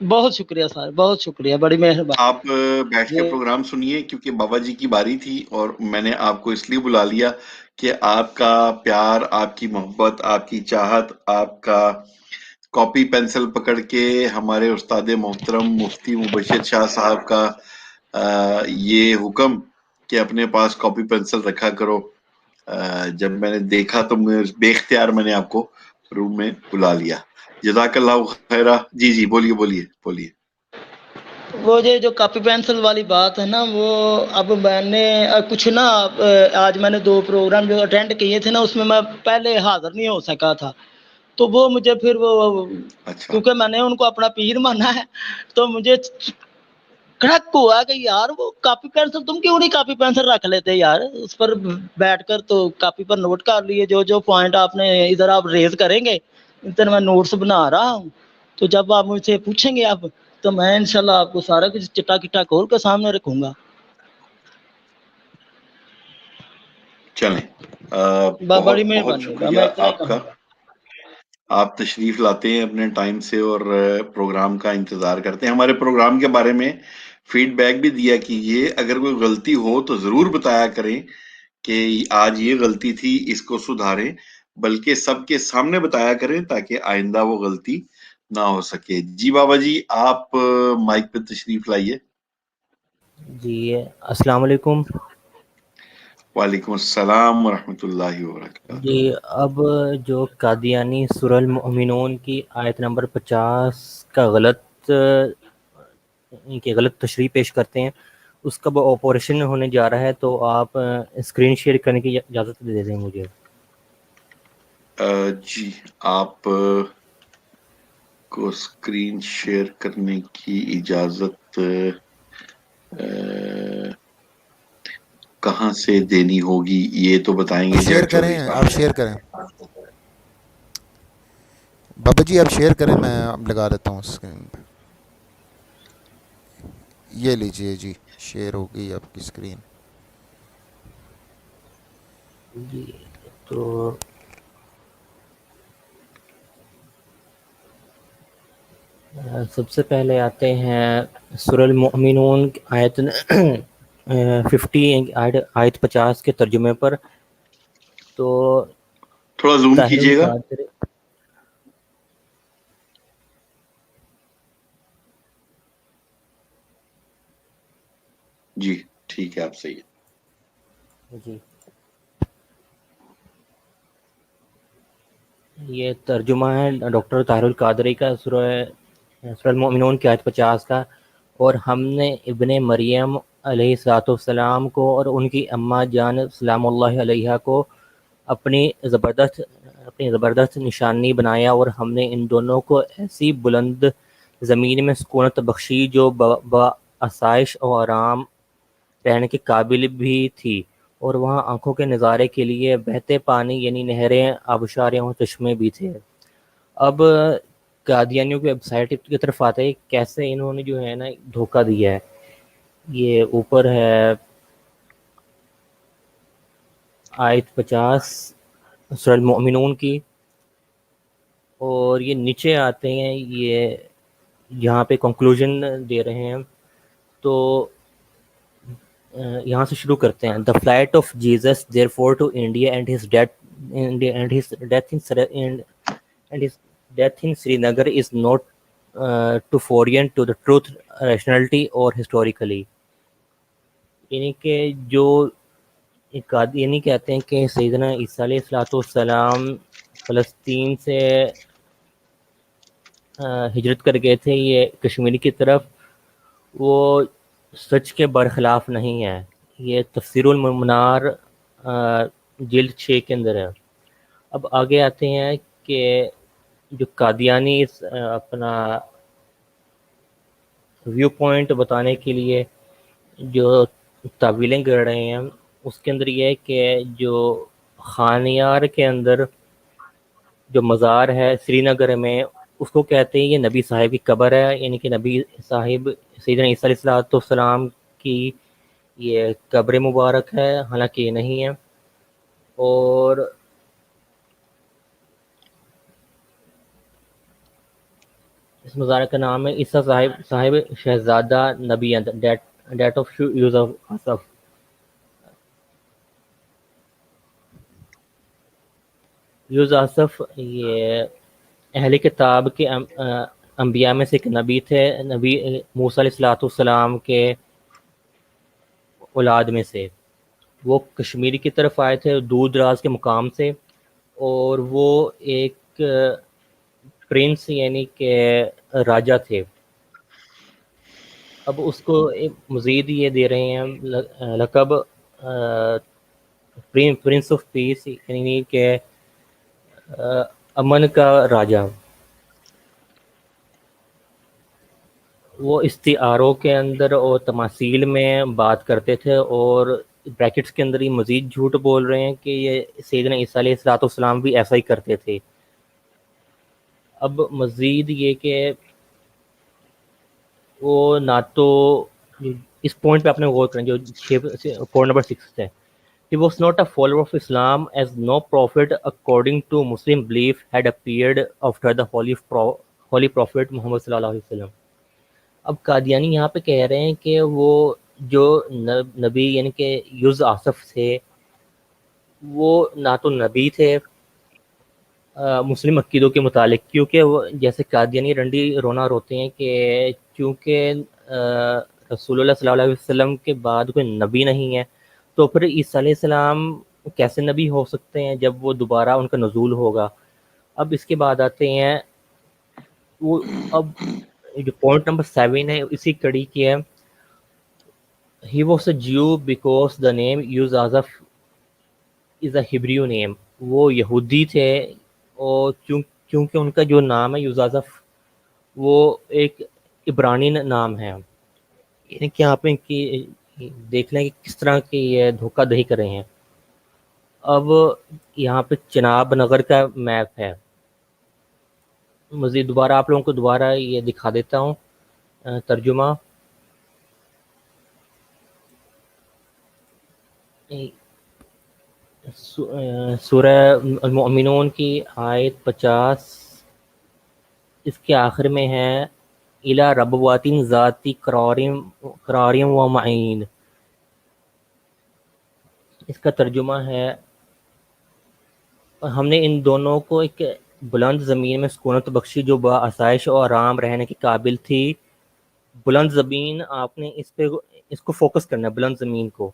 بہت شکریہ سر، بہت شکریہ، بڑی مہربانی. آپ بیٹھ کے پروگرام سنیے کیونکہ بابا جی کی باری تھی اور میں نے آپ کو اس لیے بلا لیا کہ آپ کا پیار، آپ کی محبت، آپ کی چاہت، آپ کا کاپی پینسل پکڑ کے ہمارے استاد محترم مفتی مبشر شاہ صاحب کا یہ حکم کہ اپنے پاس کاپی پینسل رکھا کرو، جب میں نے دیکھا تو بے اختیار میں نے آپ کو روم میں بلا لیا. جزاک اللہ خیرہ. جی بولیے. وہ جو کاپی پینسل والی بات ہے نا، وہ اب میں نے کچھ نا آج میں نے 2 پروگرام جو اٹینڈ کیے تھے نا، اس میں پہلے حاضر نہیں ہو سکا تھا. تو وہ مجھے پھر وہ اچھا کیونکہ میں نے ان کو اپنا پیر مانا ہے تو مجھے کھڑک ہوا کہ یار وہ کاپی پینسل تم کیوں نہیں کاپی پینسل رکھ لیتے یار، اس پر بیٹھ کر تو کاپی پر نوٹ کر لیے جو پوائنٹ آپ نے ادھر آپ ریز کریں گے، ادھر میں نوٹس بنا رہا ہوں. تو جب آپ مجھ سے پوچھیں گے اب تو میں انشاءاللہ آپ کو سارا کچھ چٹا کٹا کھول کے سامنے رکھوں گا. چلیں، بڑی بہت بہت مہربانی ہوگا، شکریہ میں اتنا ہی آپ کا. کہوں گا. آپ تشریف لاتے ہیں اپنے ٹائم سے اور پروگرام کا انتظار کرتے ہیں. ہمارے پروگرام کے بارے میں فیڈ بیک بھی دیا کیجیے. اگر کوئی غلطی ہو تو ضرور بتایا کریں کہ آج یہ غلطی تھی، اس کو سدھاریں، بلکہ سب کے سامنے بتایا کریں تاکہ آئندہ وہ غلطی نہ ہو سکے. جی بابا جی، آپ مائک پہ تشریف لائیے. جی السلام علیکم. وعلیکم السلام ورحمۃ اللہ وبرکاتہ. جی اب جو قادیانی سورہ المؤمنون کی آیت نمبر 50 کا غلط ان کی غلط تشریح پیش کرتے ہیں. اس کا وہ آپریشن ہونے جا رہا ہے, تو آپ اسکرین شیئر کرنے کی اجازت دے دیں مجھے. جی آپ کو اسکرین شیئر کرنے کی اجازت کہاں سے دینی ہوگی یہ تو بتائیں گے شیئر جیڈ کریں, چودھری آپ شیئر کریں بابا جی, آپ شیئر کریں, میں لگا دیتا ہوں اسکرین پہ. یہ لیجئے جی, شیئر ہو گئی آپ کی اسکرین. جی تو سب سے پہلے آتے ہیں سورہ المؤمنون آیت 50 آیت 50 کے ترجمے پر. تو تھوڑا زوم طاہر کیجیے گا. القادری, جی ٹھیک ہے, آپ صحیح ہے. جی یہ ترجمہ ہے ڈاکٹر طاہر القادری کا سورہ المؤمنون کی آیت 50 کا. اور ہم نے ابن مریم علیہ السلام کو اور ان کی اماں جان سلام اللہ علیہا کو اپنی زبردست نشانی بنایا, اور ہم نے ان دونوں کو ایسی بلند زمین میں سکونت بخشی جو بآسائش و آرام رہنے کے قابل بھی تھی, اور وہاں آنکھوں کے نظارے کے لیے بہتے پانی یعنی نہریں, آبشاریں اور چشمے بھی تھے. اب قادیانیوں کی ویب سائٹ کی طرف آتے ہیں کیسے انہوں نے جو ہے نا دھوکہ دیا ہے. یہ اوپر ہے آیت 50 سورہ المؤمنون کی, اور یہ نیچے آتے ہیں, یہ یہاں پہ کنکلوژن دے رہے ہیں. تو یہاں سے شروع کرتے ہیں. The flight of Jesus therefore to India and his death in Srinagar is not too foreign to the truth, rationality or historically. یعنی کہ جو قادیانی کہتے ہیں کہ سیدنا عیسیٰ علیہ السلام فلسطین سے ہجرت کر گئے تھے یہ کشمیر کی طرف, وہ سچ کے برخلاف نہیں ہے. یہ تفسیر المنار جلد 6 کے اندر ہے. اب آگے آتے ہیں کہ جو قادیانی اپنا ویو پوائنٹ بتانے کے لیے جو تعویلیں کر رہے ہیں, اس کے اندر یہ ہے کہ جو خانیار کے اندر جو مزار ہے سری نگر میں, اس کو کہتے ہیں یہ نبی صاحب کی قبر ہے, یعنی کہ نبی صاحب سیدنا عیسیٰ علیہ السلام کی یہ قبر مبارک ہے, حالانکہ یہ نہیں ہے. اور اس مزار کا نام ہے عیسیٰ صاحب شہزادہ نبی, ڈیٹ آف یوسف. یوسف یہ اہل کتاب کے انبیاء میں سے ایک نبی تھے, نبی موسیٰ علیہ السلام کے اولاد میں سے. وہ کشمیر کی طرف آئے تھے دور دراز کے مقام سے, اور وہ ایک پرنس یعنی کہ راجہ تھے. اب اس کو مزید یہ دے رہے ہیں لقب پرنس آف پیس, یعنی کہ امن کا راجہ. وہ استعاروں کے اندر اور تماثیل میں بات کرتے تھے, اور بریکٹس کے اندر یہ مزید جھوٹ بول رہے ہیں کہ یہ سیدنا عیسیٰ علیہ السلام بھی ایسا ہی کرتے تھے. اب مزید یہ کہ وہ نہ تو اس پوائنٹ پہ آپ نے غور کریں جو پوائنٹ نمبر 6 ہے. He was not a follower of Islam as no prophet according to Muslim belief had appeared after the holy prophet Muhammad صلی اللہ علیہ وسلم. اب قادیانی یہاں پہ کہہ رہے ہیں کہ وہ جو نبی یعنی کہ یوز آصف تھے وہ نہ تو نبی تھے مسلم عقیدوں کے متعلق, کیونکہ وہ جیسے قادیانی رنڈی رونا روتے ہیں کہ چونکہ رسول اللہ صلی اللہ علیہ وسلم کے بعد کوئی نبی نہیں ہے, تو پھر عیسیٰ علیہ السلام کیسے نبی ہو سکتے ہیں جب وہ دوبارہ ان کا نزول ہوگا. اب اس کے بعد آتے ہیں وہ اب جو پوائنٹ نمبر 7 ہے اسی کڑی کی ہے. He was a Jew because the name used as a is a Hebrew name. وہ یہودی تھے اور کیونکہ ان کا جو نام ہے یوزازف وہ ایک عبرانی نام ہے. یعنی کہ آپ ان کی دیکھ لیں کہ کس طرح کی یہ دھوکہ دہی کر رہے ہیں. اب یہاں پہ چناب نگر کا میپ ہے. مزید دوبارہ آپ لوگوں کو دوبارہ یہ دکھا دیتا ہوں ترجمہ. سورہ المؤمنون کی آیت 50 اس کے آخر میں ہے اِلیٰ ربوات ذاتی قرار و معین. اس کا ترجمہ ہے ہم نے ان دونوں کو ایک بلند زمین میں سکونت بخشی جو بآسائش اور آرام رہنے کی قابل تھی. بلند زمین آپ نے اس کو فوکس کرنا ہے بلند زمین کو.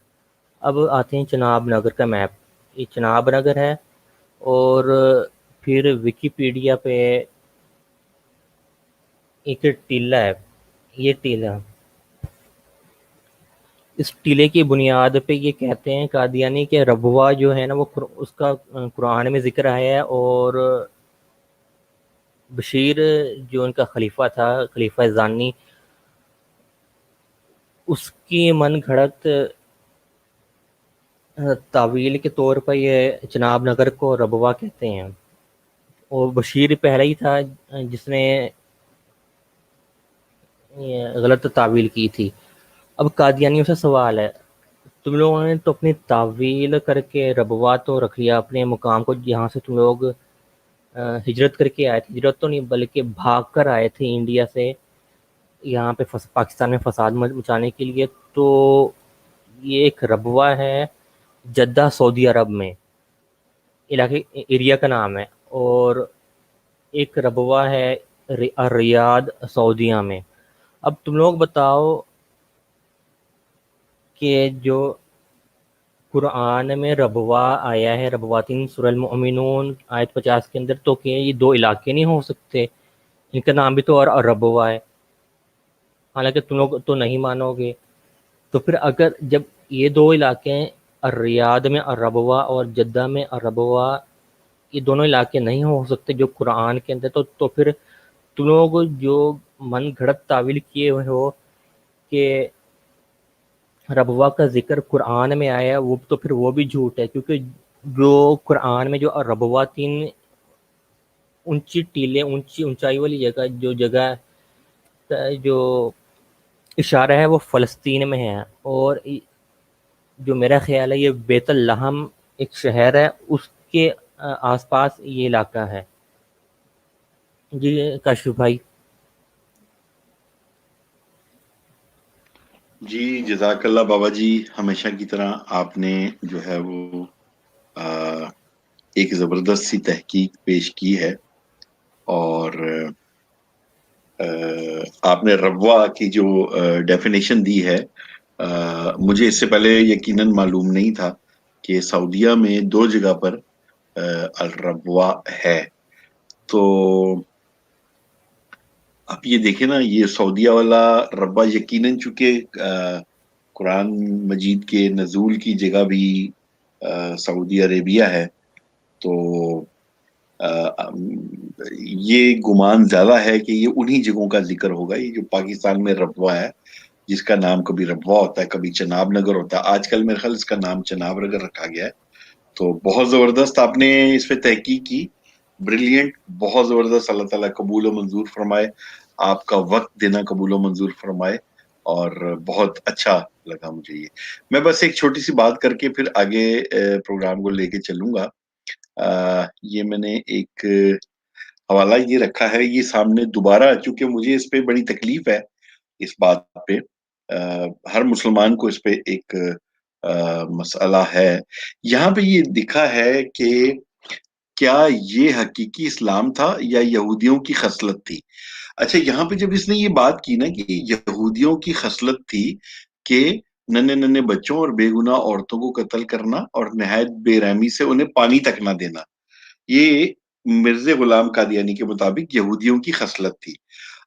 اب آتے ہیں چناب نگر کا میپ. یہ چناب نگر ہے اور پھر ویکیپیڈیا پہ ایک ٹیلہ ہے. یہ ٹیلہ اس ٹیلے کی بنیاد پہ یہ کہتے ہیں قادیانی کہ ربوہ جو ہے نا وہ اس کا قرآن میں ذکر آیا ہے اور بشیر جو ان کا خلیفہ تھا خلیفہ زانی اس کی من گھڑت تعویل کے طور پر یہ چناب نگر کو ربوہ کہتے ہیں. اور بشیر پہلا ہی تھا جس نے غلط تعویل کی تھی. اب قادیانیوں سے سوال ہے تم لوگوں نے تو اپنی تعویل کر کے ربوہ تو رکھ لیا اپنے مقام کو جہاں سے تم لوگ ہجرت کر کے آئے تھے. ہجرت تو نہیں بلکہ بھاگ کر آئے تھے انڈیا سے یہاں پہ پاکستان میں فساد مچانے کے لیے. تو یہ ایک ربوہ ہے جدہ سعودی عرب میں علاقے ایریا کا نام ہے اور ایک ربوہ ہے ریاض سعودیہ میں. اب تم لوگ بتاؤ کہ جو قرآن میں ربوہ آیا ہے ربواتین سورہ المؤمنون آیت 50 کے اندر تو کہ یہ دو علاقے نہیں ہو سکتے ان کا نام بھی تو اور ربوہ ہے. حالانکہ تم لوگ تو نہیں مانو گے. تو پھر اگر جب یہ دو علاقے ریاض میں ربوہ اور جدہ میں ربوہ یہ دونوں علاقے نہیں ہو سکتے جو قرآن کے اندر تو پھر تم لوگ جو من گھڑت تعویل کیے ہوئے ہو کہ ربوہ کا ذکر قرآن میں آیا وہ تو پھر وہ بھی جھوٹ ہے. کیونکہ جو قرآن میں جو ربواتین اونچی ٹیلیں اونچائی والی جگہ جو جگہ جو اشارہ ہے وہ فلسطین میں ہے اور جو میرا خیال ہے یہ بیت اللحم ایک شہر ہے اس کے آس پاس یہ علاقہ ہے. جی کاشف بھائی. جی جزاک اللہ بابا جی. ہمیشہ کی طرح آپ نے جو ہے وہ ایک زبردست سی تحقیق پیش کی ہے اور آپ نے ربوہ کی جو ڈیفینیشن دی ہے مجھے اس سے پہلے یقیناً معلوم نہیں تھا کہ سعودیہ میں دو جگہ پر الربوہ ہے. تو آپ یہ دیکھیں نا یہ سعودیہ والا ربوہ یقیناً چونکہ قرآن مجید کے نزول کی جگہ بھی سعودی عربیہ ہے تو یہ گمان زیادہ ہے کہ یہ انہی جگہوں کا ذکر ہوگا. یہ جو پاکستان میں ربوہ ہے جس کا نام کبھی ربوہ ہوتا ہے کبھی چناب نگر ہوتا ہے. آج کل میرے خیال اس کا نام چناب نگر رکھا گیا ہے. تو بہت زبردست آپ نے اس پہ تحقیق کی. بریلینٹ. بہت زبردست. اللہ تعالیٰ قبول و منظور فرمائے. آپ کا وقت دینا قبول و منظور فرمائے اور بہت اچھا لگا مجھے یہ. میں بس ایک چھوٹی سی بات کر کے پھر آگے پروگرام کو لے کے چلوں گا. یہ میں نے ایک حوالہ یہ رکھا ہے یہ سامنے دوبارہ چونکہ مجھے اس پہ بڑی تکلیف ہے اس بات پہ. ہر مسلمان کو اس پہ ایک مسئلہ ہے. یہاں پہ یہ دکھا ہے کہ کیا یہ حقیقی اسلام تھا یا یہودیوں کی خصلت تھی. اچھا یہاں پہ جب اس نے یہ بات کی نا کہ یہودیوں کی خصلت تھی کہ ننے بچوں اور بے گناہ عورتوں کو قتل کرنا اور نہایت بے رحمی سے انہیں پانی تک نہ دینا یہ مرزا غلام قادیانی کے مطابق یہودیوں کی خصلت تھی.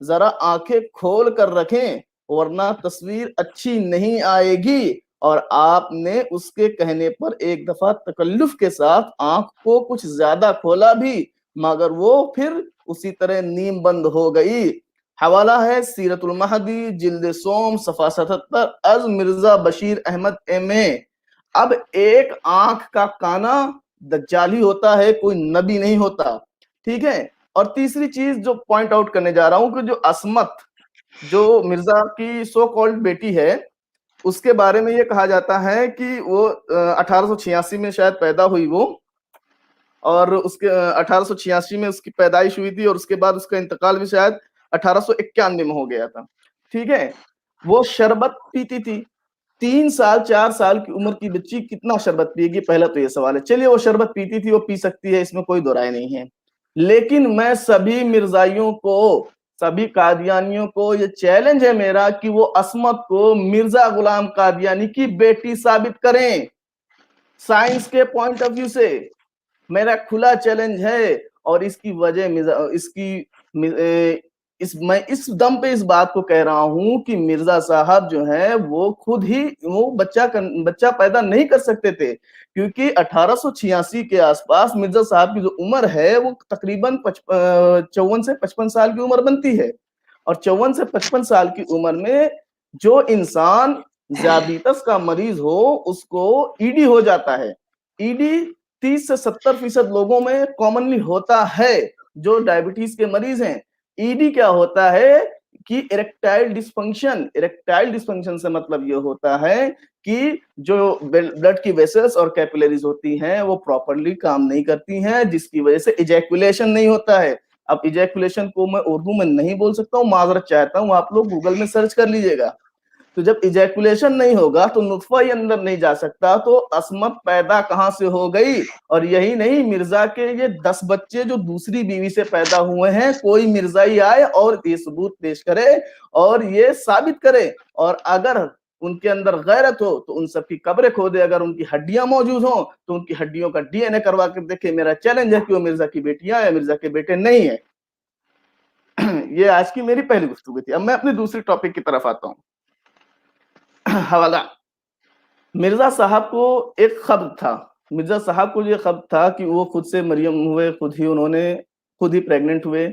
ذرا آنکھیں کھول کر رکھیں ورنہ تصویر اچھی نہیں آئے گی. اور آپ نے اس کے کہنے پر ایک دفعہ تکلف کے ساتھ آنکھ کو کچھ زیادہ کھولا بھی مگر وہ پھر اسی طرح نیم بند ہو گئی. حوالہ ہے سیرت المہدی جلد سوم صفحہ 77 از مرزا بشیر احمد ایم.اے. اب ایک آنکھ کا کانا دجالی ہوتا ہے، کوئی نبی نہیں ہوتا. ٹھیک ہے. اور تیسری چیز جو پوائنٹ آؤٹ کرنے جا رہا ہوں کہ جو عصمت جو مرزا کی سو کالڈ بیٹی ہے اس کے بارے میں یہ کہا جاتا ہے کہ وہ 1886 میں شاید پیدا ہوئی وہ، اور اس کے 1886 میں اس کی پیدائش ہوئی تھی اور اس کے بعد اس کا انتقال بھی شاید 1891 میں ہو گیا تھا. ٹھیک ہے. وہ شربت پیتی تھی. 3 سال 4 سال کی عمر کی بچی کتنا شربت پیے گی؟ پہلا تو یہ سوال ہے. چلیے وہ شربت پیتی تھی، وہ پی سکتی ہے، اس میں کوئی دو رائے نہیں ہے. لیکن میں سبھی مرزائیوں کو، سبھی قادیانیوں کو یہ چیلنج ہے میرا کہ وہ عصمت کو مرزا غلام قادیانی کی بیٹی ثابت کریں. سائنس کے پوائنٹ آف ویو سے میرا کھلا چیلنج ہے. اور اس کی وجہ میں اس دم پہ اس بات کو کہہ رہا ہوں کہ مرزا صاحب جو ہیں وہ خود ہی وہ بچہ پیدا نہیں کر سکتے تھے، کیونکہ 1886 کے آس پاس مرزا صاحب کی جو عمر ہے وہ تقریباً 54 سے 55 سال کی عمر بنتی ہے. اور 54 سے 55 سال کی عمر میں جو انسان ذیابیطس کا مریض ہو اس کو ای ڈی ہو جاتا ہے. ای ڈی 30 سے 70% لوگوں میں کامنلی ہوتا ہے جو ڈائبٹیز کے مریض ہیں. ای ڈی کیا ہوتا ہے کہ اریکٹائل ڈسفنکشن سے مطلب یہ ہوتا ہے کہ جو بلڈ کی ویسلز اور کیپیلریز ہوتی ہیں وہ پراپرلی کام نہیں کرتی ہیں، جس کی وجہ سے ایجیکولیشن نہیں ہوتا ہے. اب ایجیکولیشن کو میں اردو میں نہیں بول سکتا ہوں، معذرت چاہتا ہوں، آپ لوگ گوگل میں سرچ کر لیجئے گا. تو جب ایجیکولیشن نہیں ہوگا تو نطفہ ہی اندر نہیں جا سکتا، تو عصمت پیدا کہاں سے ہو گئی؟ اور یہی نہیں، مرزا کے یہ 10 بچے جو دوسری بیوی سے پیدا ہوئے ہیں، کوئی مرزائی آئے اور یہ ثبوت پیش کرے اور یہ ثابت کرے. اور اگر ان کے اندر غیرت ہو تو ان سب کی قبریں کھودے، اگر ان کی ہڈیاں موجود ہوں تو ان کی ہڈیوں کا ڈی این اے کروا کے دیکھے. میرا چیلنج ہے کہ وہ مرزا کی بیٹیاں یا مرزا کے بیٹے نہیں ہیں. یہ آج کی میری پہلی گفتگو تھی. اب میں اپنی دوسری ٹاپک کی طرف آتا ہوں. حوالہ مرزا صاحب کو ایک خبر تھا، مرزا صاحب کو یہ خبر تھا کہ وہ خود سے مریم ہوئے، خود ہی پریگننٹ ہوئے،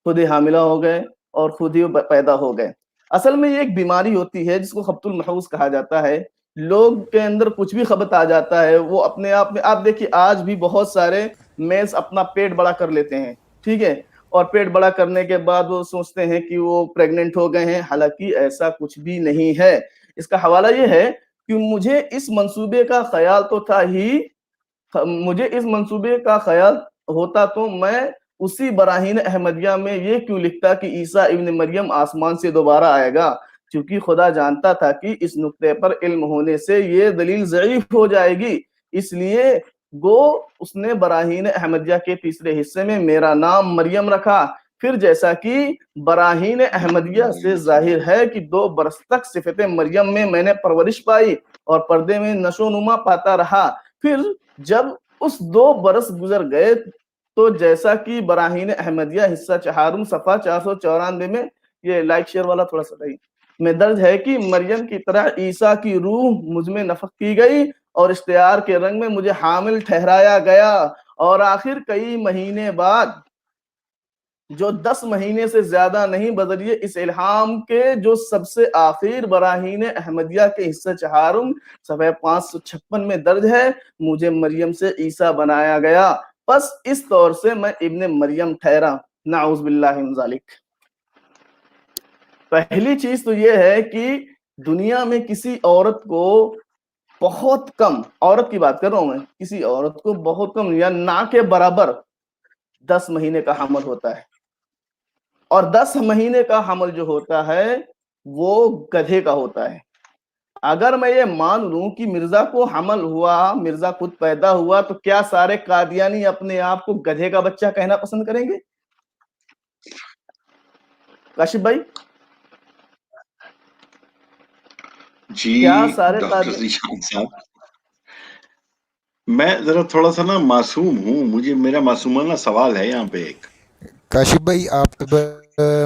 خود ہی حاملہ ہو گئے اور خود ہی پیدا ہو گئے. اصل میں یہ ایک بیماری ہوتی ہے جس کو خبط المحوظ کہا جاتا ہے. لوگ کے اندر کچھ بھی خبط آ جاتا ہے، وہ اپنے آپ میں، آپ دیکھیے آج بھی بہت سارے میلز اپنا پیٹ بڑا کر لیتے ہیں. ٹھیک ہے. اور پیٹ بڑا کرنے کے بعد وہ سوچتے ہیں کہ وہ پریگننٹ ہو گئے ہیں، حالانکہ ایسا کچھ بھی نہیں ہے. اس کا حوالہ یہ ہے کہ مجھے اس منصوبے کا خیال تو تھا ہی، مجھے اس منصوبے کا خیال ہوتا تو میں اسی براہین احمدیہ میں یہ کیوں لکھتا کہ عیسیٰ ابن مریم آسمان سے دوبارہ آئے گا، کیونکہ خدا جانتا تھا کہ اس نقطے پر علم ہونے سے یہ دلیل ضعیف ہو جائے گی. اس لیے گو اس نے براہین احمدیہ کے تیسرے حصے میں میرا نام مریم رکھا. پھر جیسا کہ براہین احمدیہ سے ظاہر ہے کہ 2 برس تک صفت مریم میں نے پرورش پائی اور پردے میں نشو نما پاتا رہا. پھر جب اس 2 برس گزر گئے تو جیسا کہ براہین احمدیہ حصہ چہارم صفحہ 494 میں، یہ لائک شیئر والا تھوڑا سا رہی، میں درج ہے کہ مریم کی طرح عیسیٰ کی روح مجھ میں نفخ کی گئی اور اشتہار کے رنگ میں مجھے حامل ٹھہرایا گیا. اور آخر کئی مہینے بعد، جو 10 مہینے سے زیادہ نہیں، بذریعے اس الہام کے جو سب سے آخر براہین احمدیہ کے حصہ چہارم صفحہ 556 میں درج ہے، مجھے مریم سے عیسیٰ بنایا گیا. بس اس طور سے میں ابن مریم ٹھہرا. نعوذ باللہ من ذالک. پہلی چیز تو یہ ہے کہ دنیا میں کسی عورت کو بہت کم، عورت کی بات کر رہا ہوں میں، کسی عورت کو بہت کم یا نہ کے برابر 10 مہینے کا حمل ہوتا ہے. اور 10 مہینے کا حمل جو ہوتا ہے وہ گدھے کا ہوتا ہے. اگر میں یہ مان لوں کہ مرزا کو حمل ہوا، مرزا خود پیدا ہوا، تو کیا سارے قادیانی اپنے آپ کو گدھے کا بچہ کہنا پسند کریں گے؟ کاشف بھائی جی کیا سارے ڈاکٹر ذیشان صاحب، میں ذرا تھوڑا سا نا معصوم ہوں، مجھے میرا معصومانہ سوال ہے یہاں پہ ایک. کاشف بھائی آپ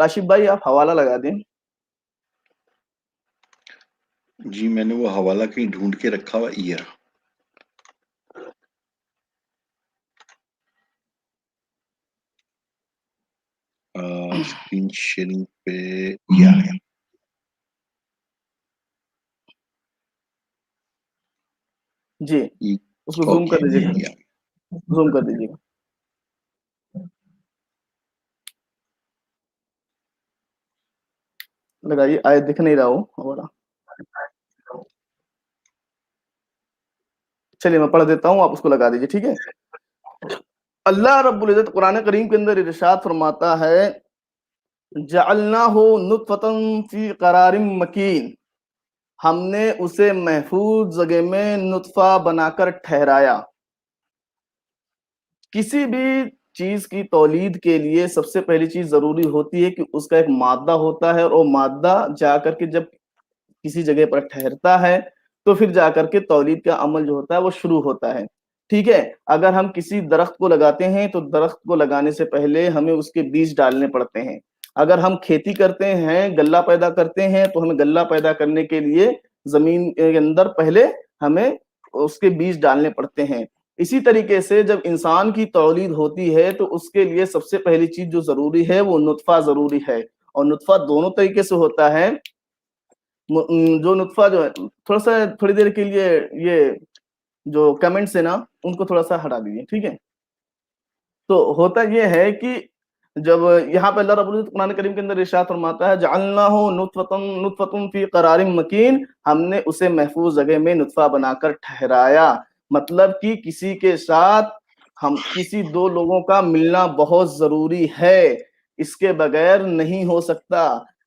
کاشف بھائی آپ حوالہ لگا دیں. جی میں نے وہ حوالہ کہیں ڈھونڈ کے رکھا ہوا، یہ رہا. اسکرین شیئرنگ پہ یہ آ گیا. جی اس کو زوم کر دیجیے گا، زوم کر دیجیے گا. لگائیے، آیت دکھ نہیں رہا ہو ہمارا. چلیے میں پڑھ دیتا ہوں، آپ اس کو لگا دیجیے، ٹھیک ہے. اللہ رب العزت قرآن کریم کے اندر ارشاد فرماتا ہے جعلناہ نطفۃ فی قرار مکین، ہم نے اسے محفوظ جگہ میں نطفہ بنا کر ٹھہرایا. کسی بھی چیز کی تولید کے لیے سب سے پہلی چیز ضروری ہوتی ہے کہ اس کا ایک مادہ ہوتا ہے، اور وہ مادہ جا کر کے جب کسی جگہ پر ٹھہرتا ہے تو پھر جا کر کے تولید کا عمل جو ہوتا ہے وہ شروع ہوتا ہے. ٹھیک ہے. اگر ہم کسی درخت کو لگاتے ہیں تو درخت کو لگانے سے پہلے ہمیں اس کے بیج ڈالنے پڑتے ہیں. اگر ہم کھیتی کرتے ہیں، غلہ پیدا کرتے ہیں، تو ہمیں غلہ پیدا کرنے کے لیے زمین کے اندر پہلے ہمیں اس کے بیج ڈالنے پڑتے ہیں. اسی طریقے سے جب انسان کی تولید ہوتی ہے تو اس کے لیے سب سے پہلی چیز جو ضروری ہے وہ نطفہ ضروری ہے. اور نطفہ دونوں طریقے سے ہوتا ہے. جو نطفہ جو ہے، تھوڑی دیر کے لیے یہ جو کمنٹس ہے نا ان کو تھوڑا سا ہٹا دیجیے، ٹھیک ہے. تو ہوتا یہ ہے کہ جب یہاں پہ اللہ رب العزت قرآن کریم کے اندر ارشاد فرماتا ہے جعلناہ نطفۃ فی قرار مکین، ہم نے اسے محفوظ جگہ میں نطفہ بنا کر ٹھہرایا. مطلب کہ کسی کے ساتھ کسی دو لوگوں کا ملنا بہت ضروری ہے، اس کے بغیر نہیں ہو سکتا.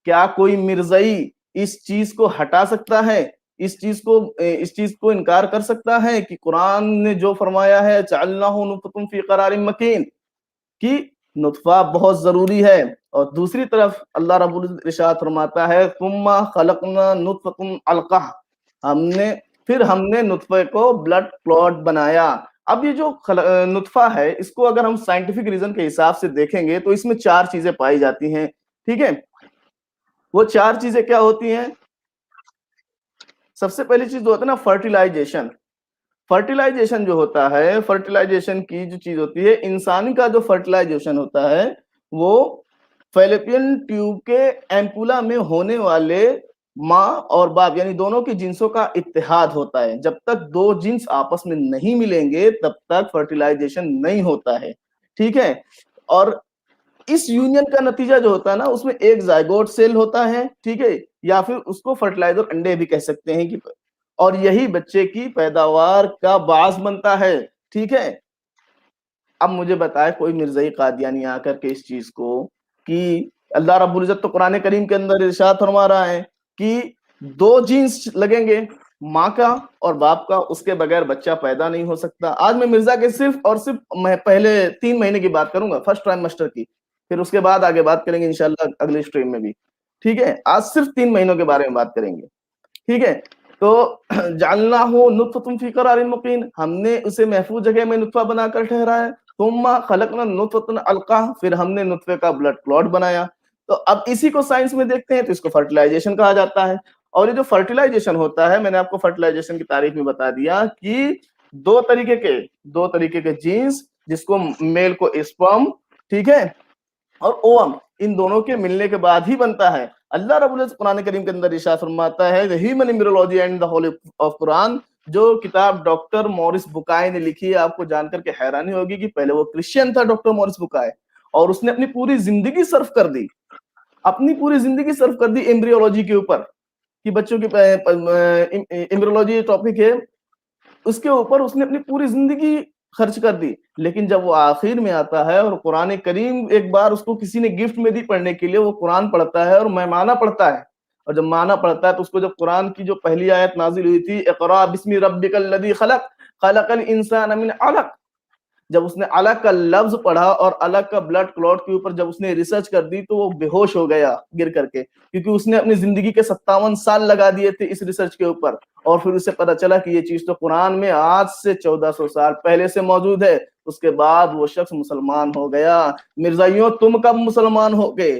کیا کوئی مرزائی اس چیز کو ہٹا سکتا ہے؟ اس چیز کو انکار کر سکتا ہے کہ قرآن نے جو فرمایا ہے جعلناہ نطفۃ فی قرار مکین کہ نطفہ بہت ضروری ہے؟ اور دوسری طرف اللہ رب العزت ارشاد فرماتا ہے ثم خلقنا نطفۃ علقہ، ہم نے نطفے کو بلڈ کلوٹ بنایا. اب یہ جو نطفہ ہے اس کو اگر ہم سائنٹیفک ریزن کے حساب سے دیکھیں گے تو اس میں 4 چیزیں پائی جاتی ہیں. ٹھیک ہے. وہ 4 چیزیں کیا ہوتی ہیں؟ سب سے پہلی چیز جو ہوتا ہے نا فرٹیلائزیشن. فرٹیلائزیشن جو ہوتا ہے، فرٹیلائزیشن کی جو چیز ہوتی ہے، انسانی کا جو فرٹیلائزیشن ہوتا ہے وہ فیلوپین ٹیوب کے ایمپولا میں ہونے والے ماں اور باپ یعنی دونوں کی جنسوں کا اتحاد ہوتا ہے. جب تک 2 جنس آپس میں نہیں ملیں گے تب تک فرٹیلائزیشن نہیں ہوتا ہے. ٹھیک ہے. اور اس یونین کا نتیجہ جو ہوتا ہے نا اس میں ایک زائگوٹ سیل ہوتا ہے. ٹھیک ہے. یا پھر اس کو فرٹیلائزر انڈے بھی کہہ سکتے ہیں کہ اور یہی بچے کی پیداوار کا باعث بنتا ہے. ٹھیک ہے. اب مجھے بتائے کوئی مرزائی قادیانی آ کر کے اس چیز کو کہ اللہ رب العزت تو قرآن کریم کے اندر ارشاد فرما رہا ہے کہ 2 جینس لگیں گے، ماں کا اور باپ کا، اس کے بغیر بچہ پیدا نہیں ہو سکتا. آج میں مرزا کے صرف اور صرف میں پہلے 3 مہینے کی بات کروں گا، فرسٹ ٹرائمسٹر کی، پھر اس کے بعد آگے بات کریں گے انشاءاللہ اگلے اسٹریم میں بھی. ٹھیک ہے. آج صرف 3 مہینوں کے بارے میں بات کریں گے. ٹھیک ہے. تو جعلناہ نطفۃ فی قرار مکین، ہم نے اسے محفوظ جگہ میں نطفہ بنا کر ٹھہرایا. ثم خلقنا نطفۃ علقہ، پھر ہم نے نطفے کا بلڈ کلوٹ بنایا. تو اب اسی کو سائنس میں دیکھتے ہیں تو اس کو فرٹیلائزیشن کہا جاتا ہے. اور یہ جو فرٹیلائزیشن ہوتا ہے، میں نے آپ کو فرٹیلائزیشن کی تعریف میں بتا دیا کہ 2 طریقے کے جینس، جس کو میل کو اسپرم، ٹھیک ہے، اور اوم، ان دونوں کے ملنے کے بعد ہی بنتا ہے. اللہ رب العزت قرآن کریم کے اندر ارشاد فرماتا ہے The Human Embryology and the Whole of Quran، جو کتاب ڈاکٹر مورس بکائے نے لکھی ہے. آپ کو جان کر کے حیرانی ہوگی کہ پہلے وہ کرسچین تھا ڈاکٹر مورس بکائے، اور اس نے اپنی پوری زندگی صرف کر دی ایمبریولوجی کے اوپر، کہ بچوں کی ایمبریولوجی ٹاپک ہے، اس کے اوپر اس نے اپنی پوری زندگی خرچ کر دی. لیکن جب وہ آخر میں آتا ہے اور قرآن کریم ایک بار اس کو کسی نے گفٹ میں دی پڑھنے کے لیے، وہ قرآن پڑھتا ہے اور معنی پڑھتا ہے. اور جب معنی پڑھتا ہے تو اس کو جب قرآن کی جو پہلی آیت نازل ہوئی تھی اقرا بسم ربک الذی خلق خلق الانسان من علق، جب اس نے علق کا لفظ پڑھا اور علق کا بلڈ کلوٹ کے اوپر جب اس نے ریسرچ کر دی تو وہ بے ہوش ہو گیا گر کر کے، کیونکہ اس نے اپنی زندگی کے 57 سال لگا دیے تھے اس ریسرچ کے اوپر. اور پھر اسے پتا چلا کہ یہ چیز تو قرآن میں آج سے 1400 سال پہلے سے موجود ہے. اس کے بعد وہ شخص مسلمان ہو گیا. مرزائیوں تم کب مسلمان ہو گئے؟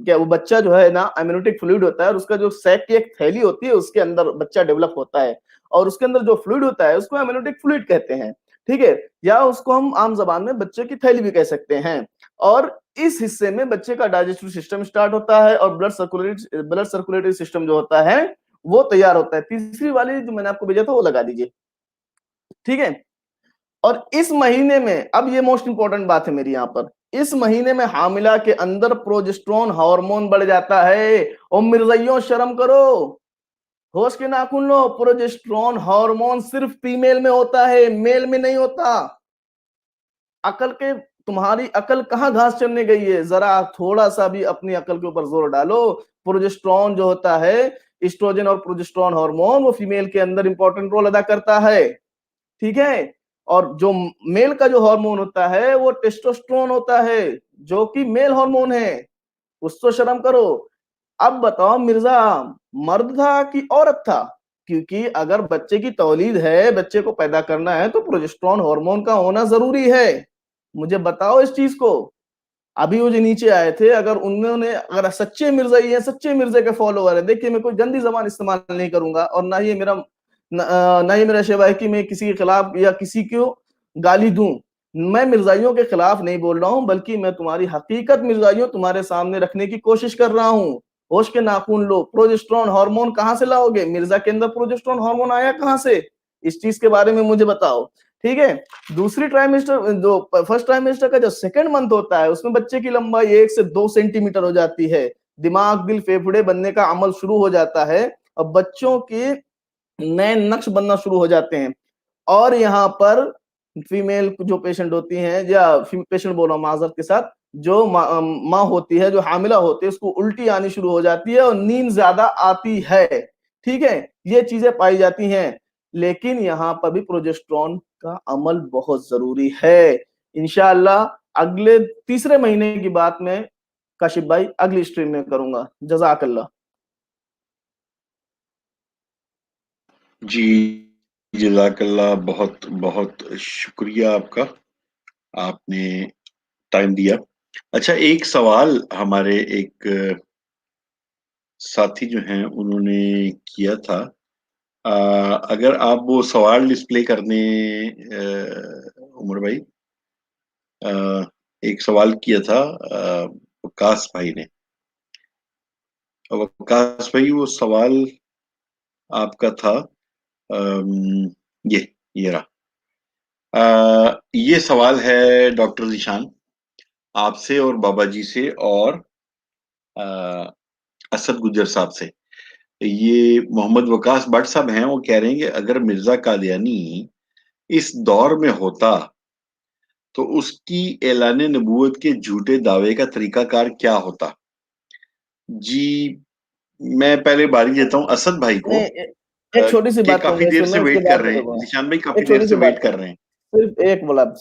کیا وہ بچہ جو ہے نا ایمنوٹک فلوئڈ ہوتا ہے اور اس کا جو سیک کی ایک تھیلی ہوتی ہے اس کے اندر بچہ ڈیولپ ہوتا ہے اور اس کے اندر جو فلوئڈ ہوتا ہے اس کو ایمنوٹک فلوئڈ کہتے ہیں, ٹھیک ہے, یا اس کو ہم عام زبان میں بچے کی تھیلی بھی کہہ سکتے ہیں. اور اس حصے میں بچے کا ڈائجسٹو سسٹم سٹارٹ ہوتا ہے اور بلڈ سرکولیٹری سسٹم جو ہوتا ہے وہ تیار ہوتا ہے. تیسری والی جو میں نے آپ کو بھیجا تھا وہ لگا دیجیے, ٹھیک ہے. اور اس مہینے میں, اب یہ موسٹ امپورٹنٹ بات ہے میری یہاں پر, اس مہینے میں حاملہ کے اندر پروجسٹرون ہارمون بڑھ جاتا ہے. او مرزائیوں شرم کرو, ہوش کے ناخن لو, پروجسٹرون ہارمون صرف فیمیل میں ہوتا ہے, میل میں نہیں ہوتا. عقل کے, تمہاری عقل کہاں گھاس چرنے گئی ہے, ذرا تھوڑا سا بھی اپنی عقل کے اوپر زور ڈالو. پروجسٹرون جو ہوتا ہے, ایسٹروجن اور پروجسٹرون ہارمون, وہ فیمیل کے اندر امپورٹنٹ رول ادا کرتا ہے, ٹھیک ہے. اور جو میل کا جو ہارمون ہوتا ہے وہ ٹیسٹوسٹرون ہوتا ہے جو کہ میل ہارمون ہے. اس تو شرم کرو. اب بتاؤ مرزا مرد تھا کہ عورت تھا؟ کیونکہ اگر بچے کی تولید ہے, بچے کو پیدا کرنا ہے, تو پروجسٹرون ہارمون کا ہونا ضروری ہے. مجھے بتاؤ اس چیز کو. ابھی وہ جو نیچے آئے تھے, اگر انہوں نے, اگر سچے مرزائی ہیں, سچے مرزے کے فالوور ہیں, دیکھیے میں کوئی گندی زبان استعمال نہیں کروں گا اور نہ ہی میرا شیوا ہے کہ میں کسی کے خلاف یا کسی کو گالی دوں. میں مرزائیوں کے خلاف نہیں بول رہا ہوں, بلکہ میں تمہاری حقیقت مرزائیوں تمہارے سامنے رکھنے کی کوشش کر رہا ہوں. ہوش کے ناخن لو. پروجسٹرون ہارمون کہاں سے لاؤ گے؟ مرزا کے اندر پروجسٹرون ہارمون آیا کہاں سے؟ اس چیز کے بارے میں مجھے بتاؤ, ٹھیک ہے. دوسری ٹرائمیسٹر, جو فرسٹ ٹرائمیسٹر کا جو سیکنڈ منتھ ہوتا ہے, اس میں بچے کی لمبائی 1 سے 2 سینٹی میٹر ہو جاتی ہے. دماغ, دل, پھیپھڑے بننے کا عمل شروع ہو جاتا ہے اور بچوں کے نئے نقش بننا شروع ہو جاتے ہیں. اور یہاں پر فیمیل جو پیشنٹ ہوتی ہیں, یا پیشنٹ بول رہا ہوں معذرت کے ساتھ, جو ماں ہوتی ہے, جو حاملہ ہوتی ہے, اس کو الٹی آنی شروع ہو جاتی ہے اور نیند زیادہ آتی ہے, ٹھیک ہے. یہ چیزیں پائی جاتی ہیں. لیکن یہاں پر بھی پروجسٹرون کا عمل بہت ضروری ہے. انشاءاللہ اگلے تیسرے مہینے کی بات میں کاشف بھائی اگلی اسٹریم میں کروں گا. جزاک اللہ. جی جزاک اللہ, بہت بہت شکریہ آپ کا, آپ نے ٹائم دیا. اچھا, ایک سوال ہمارے ایک ساتھی جو ہیں انہوں نے کیا تھا, اگر آپ وہ سوال ڈسپلے کر دیں عمر بھائی. ایک سوال کیا تھا وقاص بھائی نے. وقاص بھائی, وہ سوال آپ کا تھا, یہ رہا. یہ سوال ہے ڈاکٹر ذیشان آپ سے اور بابا جی سے اور اسد گجر صاحب سے. یہ محمد وقاص بٹ صاحب ہیں, وہ کہہ رہے ہیں کہ اگر مرزا قادیانی اس دور میں ہوتا تو اس کی اعلان نبوت کے جھوٹے دعوے کا طریقہ کار کیا ہوتا. جی میں پہلے باری دیتا ہوں اسد بھائی کو, ایک چھوٹی سی کہ بات کافی دیر سے ویٹ کر رہے ہیں. ذیشان بھائی کافی دیر سے ویٹ کر رہے ہیں. صرف ایک لفظ,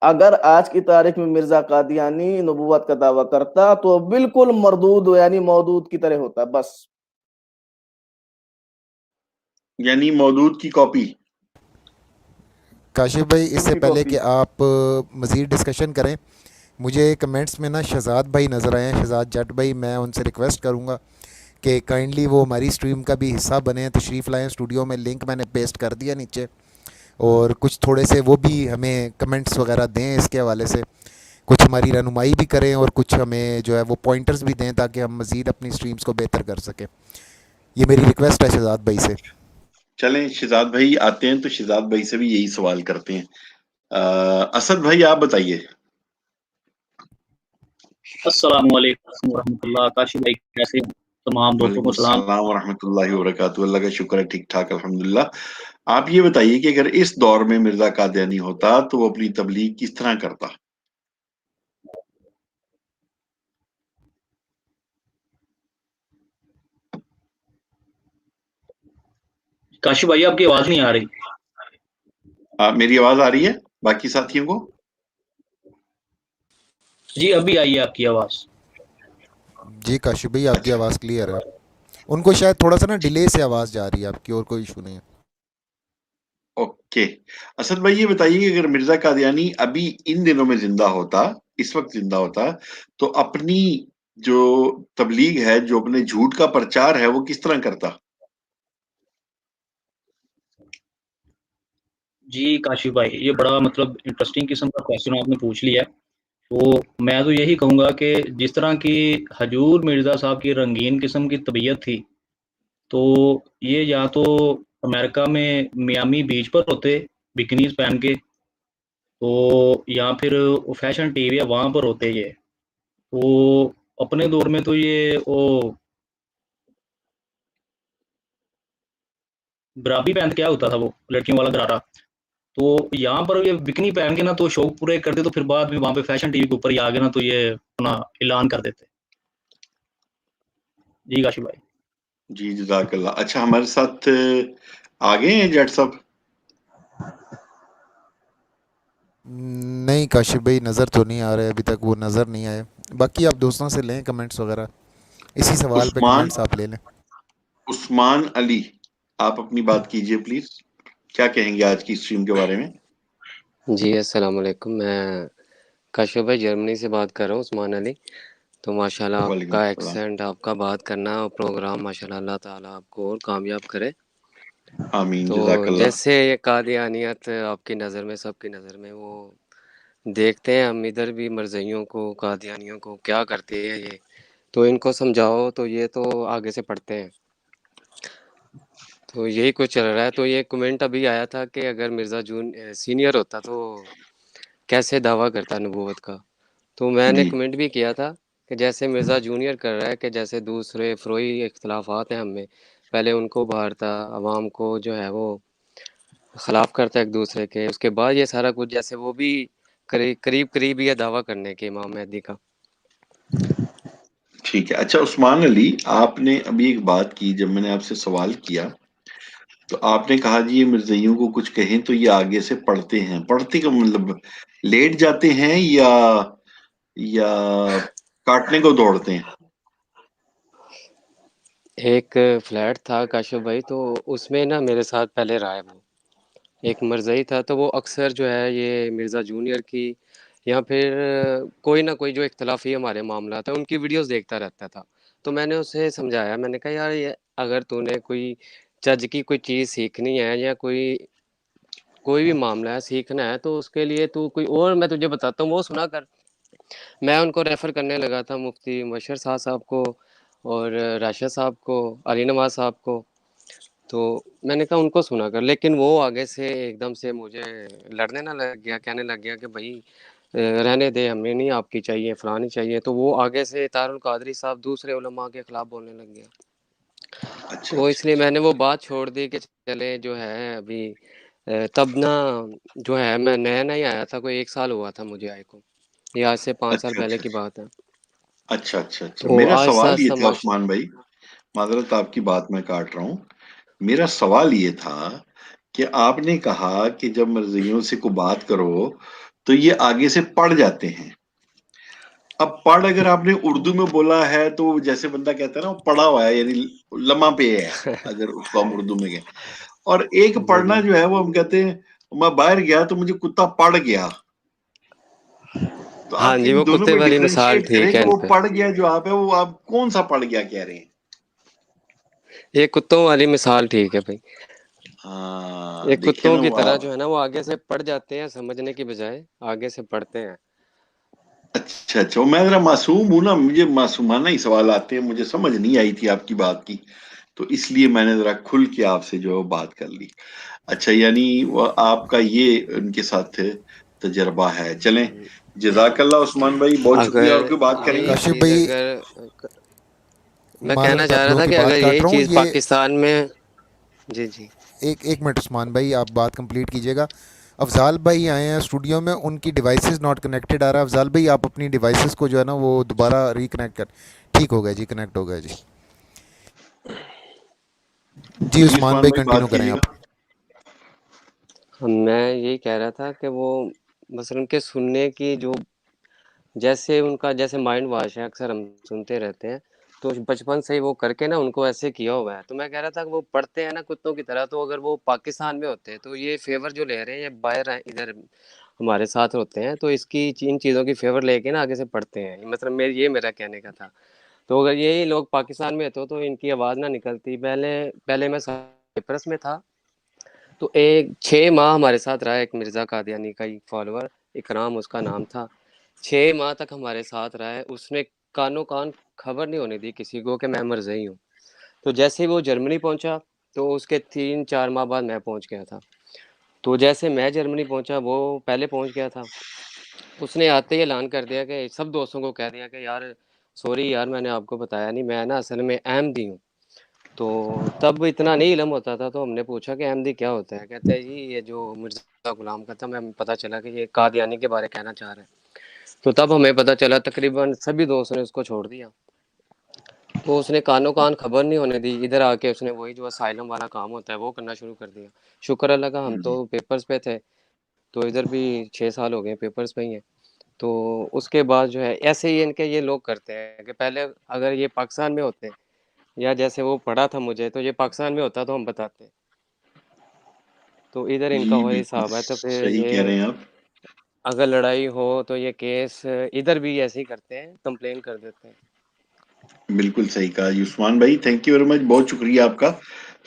اگر آج کی تاریخ میں مرزا قادیانی نبوت کا دعویٰ کرتا تو بالکل مردود یعنی مودود کی طرح ہوتا, بس. یعنی مودود کی کاپی. کاشف بھائی, اس سے پہلے کہ آپ مزید ڈسکشن کریں, مجھے کمنٹس میں نا شہزاد بھائی نظر آئے ہیں, شہزاد جٹ بھائی. میں ان سے ریکویسٹ کروں گا کہ کائنڈلی وہ ہماری اسٹریم کا بھی حصہ بنیں, تشریف لائیں اسٹوڈیو میں. لنک میں نے پیسٹ کر دیا نیچے, اور کچھ تھوڑے سے وہ بھی ہمیں کمنٹس وغیرہ دیں اس کے حوالے سے, کچھ ہماری رہنمائی بھی کریں اور کچھ ہمیں جو ہے وہ پوائنٹرز بھی دیں تاکہ ہم مزید اپنی اسٹریمز کو بہتر کر سکیں. یہ میری ریکویسٹ ہے شہزاد بھائی سے. چلیں شہزاد بھائی آتے ہیں تو شہزاد بھائی سے بھی یہی سوال کرتے ہیں. اسد بھائی آپ بتائیے. السلام علیکم ورحمۃ اللہ. کاشف بھائی کیسے ہیں؟ تمام دوستوں کو سلام. السلام ورحمۃ اللہ وبرکاتہ. اللہ کا شکر ہے, ٹھیک ٹھاک الحمدللہ. آپ یہ بتائیے کہ اگر اس دور میں مرزا قادیانی ہوتا تو وہ اپنی تبلیغ کس طرح کرتا. کاشف بھائی آپ کی آواز نہیں آ رہی. میری آواز آ رہی ہے باقی ساتھیوں کو؟ جی ابھی آئی ہے آپ کی آواز. جی کاشف بھائی آپ کی آواز کلیئر ہے. ان کو شاید تھوڑا سا نا ڈیلے سے آواز جا رہی ہے آپ کی, اور کوئی ایشو نہیں ہے. اوکے. اسد بھائی یہ بتائیے کہ اگر مرزا قادیانی ابھی ان دنوں میں زندہ ہوتا, اس وقت زندہ ہوتا, تو اپنی جو تبلیغ ہے، جو اپنے جھوٹ کا پرچار ہے، وہ کس طرح کرتا؟ جی کاشف بھائی، یہ بڑا مطلب انٹرسٹنگ قسم کا کوشچن آپ نے پوچھ لیا ہے. تو میں تو یہی کہوں گا کہ جس طرح کی حضور مرزا صاحب کی رنگین قسم کی طبیعت تھی، تو یہ یا تو امریکہ میں میامی بیچ پر ہوتے بکنیز پہن کے، تو یا پھر فیشن ٹی وی ہے وہاں پر ہوتے. یہ تو اپنے دور میں تو یہ وہ گرابی پہن کے کیا ہوتا تھا، وہ لڑکیوں والا گراٹا. تو یہاں پر یہ بکنی پہن کے نا تو شوق پورے کرتے، تو پھر بعد میں وہاں پہ فیشن ٹی وی کے اوپر ہی آگے نا تو یہ اپنا اعلان کر دیتے. جی کاشف بھائی. جی جزاک اللہ. اچھا، ہمارے ساتھ آگے ہیں جٹ صاحب؟ نہیں کاشف بھائی نظر تو نہیں آ رہے ابھی تک، وہ نظر نہیں آئے. باقی آپ دوستوں سے لیں کمنٹس وغیرہ، اسی سوال پہ عثمان کمنٹس آپ لے لیں. عثمان علی، آپ اپنی بات کیجئے پلیز. کیا کہیں گے آج کی اسٹریم کے بارے میں؟ جی السلام علیکم. میں کاشف بھائی جرمنی سے بات کر رہا ہوں، عثمان علی. تو ماشاءاللہ آپ وعلیکم کا السلام. ایکسینٹ، آپ کا بات کرنا اور پروگرام ماشاءاللہ اللہ تعالیٰ آپ کو اور کامیاب کرے. آمین، تو جزاک اللہ. جیسے یہ قادیانیت آپ کی نظر میں، سب کی نظر میں، وہ دیکھتے ہیں ہم ادھر بھی مرزائیوں کو، قادیانیوں کو کیا کرتے ہیں یہ، تو ان کو سمجھاؤ تو یہ تو آگے سے پڑھتے ہیں. تو یہی کچھ چل رہا ہے. تو یہ کمنٹ ابھی آیا تھا کہ اگر مرزا جون سینئر ہوتا تو کیسے دعویٰ کرتا نبوت کا. تو میں نے جی کمنٹ بھی کیا تھا کہ جیسے مرزا جونیئر کر رہا ہے، کہ جیسے دوسرے فروئی اختلافات ہیں ہم میں، پہلے ان کو بہارتا، عوام کو جو ہے وہ خلاف کرتا ہے ایک دوسرے کے، اس کے بعد یہ سارا کچھ جیسے وہ بھی قریب یہ دعویٰ کرنے کے امام مہدی کا. ٹھیک ہے. اچھا عثمان علی، آپ نے ابھی ایک بات کی، جب میں نے آپ سے سوال کیا تو آپ نے کہا جی یہ مرزائیوں کو کچھ کہیں تو یہ آگے سے پڑھتے ہیں. پڑھتے کا مطلب لیٹ جاتے ہیں یا کاٹنے کو دوڑتے ہیں؟ ایک فلیٹ تھا کاشف بھائی، تو اس میں نا میرے ساتھ پہلے رہا ہے وہ ایک مرزائی تھا. تو وہ اکثر جو ہے یہ مرزا جونیئر کی یا پھر کوئی نہ کوئی جو اختلافی ہمارے معاملات ہیں ان کی ویڈیوز دیکھتا رہتا تھا. تو میں نے اسے سمجھایا، میں نے کہا یار یہ اگر تو نے کوئی چج کی کوئی چیز سیکھنی ہے یا کوئی بھی معاملہ ہے سیکھنا ہے، تو اس کے لیے تو کوئی اور میں تجھے بتاتا ہوں وہ سنا کر. میں ان کو ریفر کرنے لگا تھا مفتی مبشر صاحب کو اور راشد صاحب کو، علی نواز صاحب کو. تو میں نے کہا ان کو سنا کر، لیکن وہ آگے سے ایک دم سے مجھے لڑنے نہ لگ گیا، کہنے لگ گیا کہ بھائی رہنے دے، ہمیں نہیں آپ کی چاہیے، فلانی چاہیے. تو وہ آگے سے طاہر القادری صاحب دوسرے علماء کے خلاف بولنے لگ گیا. اچھا تو اچھا اس لیے اچھا. میں نے وہ بات چھوڑ دی کہ چلے جو ہے ابھی تب نا جو ہے میں نیا نہیں آیا تھا، کوئی 1 سال ہوا تھا مجھے آئے کو، یہ آج سے 5 سال اچھا پہلے اچھا کی بات ہے. اچھا اچھا اچھا. تو میرا آہستہ سوال یہ آہستہ تھا عثمان بھائی، معذرت آپ کی بات میں کاٹ رہا ہوں. میرا سوال یہ تھا کہ آپ نے کہا کہ جب مرزائیوں سے کو بات کرو تو یہ آگے سے پڑھ جاتے ہیں. اب پڑھ اگر آپ نے اردو میں بولا ہے تو جیسے بندہ کہتا ہے نا وہ پڑھا ہوا ہے، یعنی لمحہ پہ ہے، اگر اس کو ہم اردو میں کہیں. اور ایک جی پڑھنا جی جو ہے وہ ہم کہتے ہیں میں باہر گیا تو مجھے کتا پڑ گیا. تو ہاں آپ جی، ان وہ دونوں کتے میں والی مثال ڈفرینشیٹ کریں ٹھیک ہے کہ ان وہ پہ. پڑ گیا جو آپ ہے وہ آپ کون سا پڑ گیا کہہ رہے ہیں؟ یہ کتوں والی مثال ٹھیک ہے بھائی. ہاں یہ دیکھیں کتوں نا کی وہ طرح آپ. جو ہے نا وہ آگے سے پڑھ جاتے ہیں، سمجھنے کی بجائے آگے سے پڑھتے ہیں. اچھا اچھا. میں ذرا معصوم ہوں نا، مجھے معصومانہ ہی سوال آتے ہیں، مجھے سمجھ نہیں آئی تھی آپ کی بات کی، تو اس لیے میں نے ذرا کھل کے آپ سے جو ہے بات کر لی. اچھا، یعنی وہ آپ کا یہ ان کے ساتھ تجربہ ہے. چلیں، جزاک اللہ عثمان بھائی، بہت شکریہ. اگر اور کوئی بات کریں گے؟ یہی کاشف چیز بھائی اگر میں کہنا معذرت چاہ آپ رہا لوگوں تھا کی کہ بات اگر کاٹ یہی رہا ہوں. چیز یہ پاکستان میں جی جی ایک منٹ عثمان بھائی، آپ بات کمپلیٹ کیجیے گا. افضال بھائی آئے ہیں اسٹوڈیو میں، ان کی ڈیوائسز ناٹ کنیکٹڈ آ رہا ہے. افضال بھائی آپ اپنی ڈیوائسز کو جو ہے نا وہ دوبارہ ریکنیکٹ کر. ٹھیک ہو گیا جی، کنیکٹ ہو گیا جی. جی جی عثمان عثمان بھائی بھائی کنٹینیو بات کریں کیجیے آپ. گا. میں یہی کہہ رہا تھا کہ وہ مثلا کے سننے کی جو جیسے ان کا جیسے مائنڈ واش ہے، اکثر ہم سنتے رہتے ہیں، تو بچپن سے ہی وہ کر کے نا ان کو ایسے کیا ہوا ہے. تو میں کہہ رہا تھا کہ وہ پڑھتے ہیں نا کتوں کی طرح، تو اگر وہ پاکستان میں ہوتے تو یہ فیور جو لے رہے ہیں یہ باہر ہیں ادھر ہمارے ساتھ ہوتے ہیں تو اس کی ان چیزوں کی فیور لے کے نا آگے سے پڑھتے ہیں، مطلب یہ میرا کہنے کا تھا. تو اگر یہی لوگ پاکستان میں تو ان کی آواز نہ نکلتی. پہلے میں سائپرس میں تھا تو 6 ماہ ہمارے ساتھ رہا ایک مرزا قادیانی کا ایک فالوور، اکرام اس کا نام تھا. 6 ماہ تک ہمارے ساتھ رہا ہے. اس نے کانوں کان خبر نہیں ہونے دی کسی کو کہ میں مرزئی ہوں. تو جیسے ہی وہ جرمنی پہنچا تو اس کے 3-4 ماہ بعد میں پہنچ گیا تھا. تو جیسے میں جرمنی پہنچا وہ پہلے پہنچ گیا تھا. اس نے آتے ہی اعلان کر دیا کہ سب دوستوں کو کہہ دیا کہ یار سوری یار میں نے آپ کو بتایا نہیں، میں نا اصل میں احمدی ہوں. تو تب اتنا نہیں علم ہوتا تھا تو ہم نے پوچھا کہ احمدی کیا ہوتا ہے. کہتے ہیں جی یہ جو مرزا غلام کا تھا، میں پتہ چلا کہ یہ قادیانی کے بارے کہنا چاہ رہے ہیں. تو تب ہمیں پتہ چلا، تقریباً سبھی دوستوں نے اس کو چھوڑ دیا. تو اس نے کانوں کان خبر نہیں ہونے دی. ادھر آ کے اس نے وہی جو اسائلم والا کام ہوتا ہے وہ کرنا شروع کر دیا. شکر اللہ کا ہم تو پیپرز پہ تھے، تو ادھر بھی 6 سال ہو گئے پیپرز پہ ہی ہیں. تو اس کے بعد جو ہے ایسے ہی ان کے یہ لوگ کرتے ہیں کہ پہلے اگر یہ پاکستان میں ہوتے یا جیسے وہ پڑھا تھا مجھے تو یہ پاکستان میں ہوتا تو ہم بتاتے. تو ادھر ان کا جی وہی بالکل حساب ہے. تو پھر صحیح کہہ یہ رہے ہیں آپ. اگر لڑائی ہو تو یہ کیس ادھر بھی ایسے ہی کرتے ہیں، کمپلین کر دیتے ہیں. بالکل صحیح کہا جی عثمان بھائی، تھینک یو ویری مچ، بہت شکریہ آپ کا.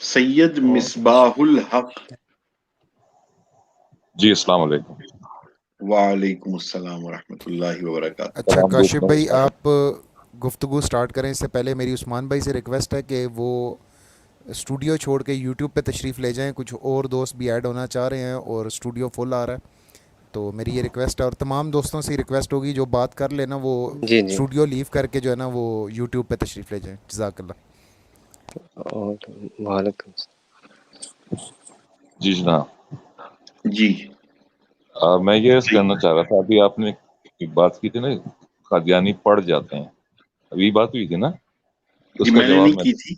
سید اور مصباح الحق. جی السلام علیکم. وعلیکم السلام ورحمۃ اللہ وبرکاتہ. اچھا سلام کاشف دوستوں. بھائی، آپ گفتگو سٹارٹ کریں اس سے پہلے میری عثمان بھائی سے ریکویسٹ ہے کہ وہ اسٹوڈیو چھوڑ کے یوٹیوب پہ تشریف لے جائیں. کچھ اور دوست بھی ایڈ ہونا چاہ رہے ہیں اور اسٹوڈیو فل آ رہا ہے. تو میری یہ ریکویسٹ ہے اور تمام دوستوں سے ریکویسٹ ہوگی جو بات کر لینا وہ جی جی. اسٹوڈیو لیو کر کے جو ہے نا وہ یوٹیوب پہ تشریف لے جائیں. جزاک اللہ. اور وعلیکم السلام. جی جناب. جی میں یہ کہنا چاہ رہا تھا، ابھی آپ نے ایک بات کی تھی نا، قادیانی پڑھ جاتے ہیں، ابھی بات ہوئی تھی نا، تو جی اس کا میں نے جواب نہیں کی تھی،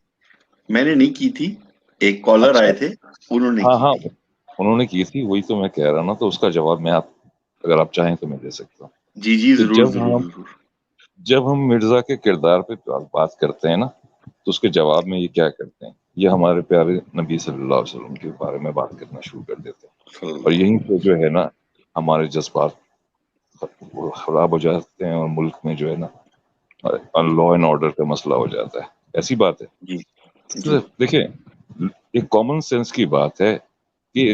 میں نے نہیں کی تھی. ایک کالر اچھا، آئے تھے انہوں نے ہاں کی ہاں تھی. انہوں نے کی تھی، وہی تو میں کہہ رہا ہوں نا. تو اس کا جواب میں اگر آپ چاہیں تو میں دے سکتا ہوں. جی جی تو ضرور ضرور ضرور. جب ہم مرزا کے کردار پہ بات کرتے ہیں نا، تو اس کے جواب میں یہ کیا کرتے ہیں، یہ ہمارے پیارے نبی صلی اللہ علیہ وسلم کے بارے میں بات کرنا شروع کر دیتے ہیں. صلی اور اللہ یہیں علیہ پہ جو ہے نا ہمارے جذبات خراب ہو جاتے ہیں اور ملک میں جو ہے نا لا اینڈ آرڈر کا مسئلہ ہو جاتا ہے. ایسی بات ہے. جی جی دیکھیں، ایک کامن سینس کی بات ہے کہ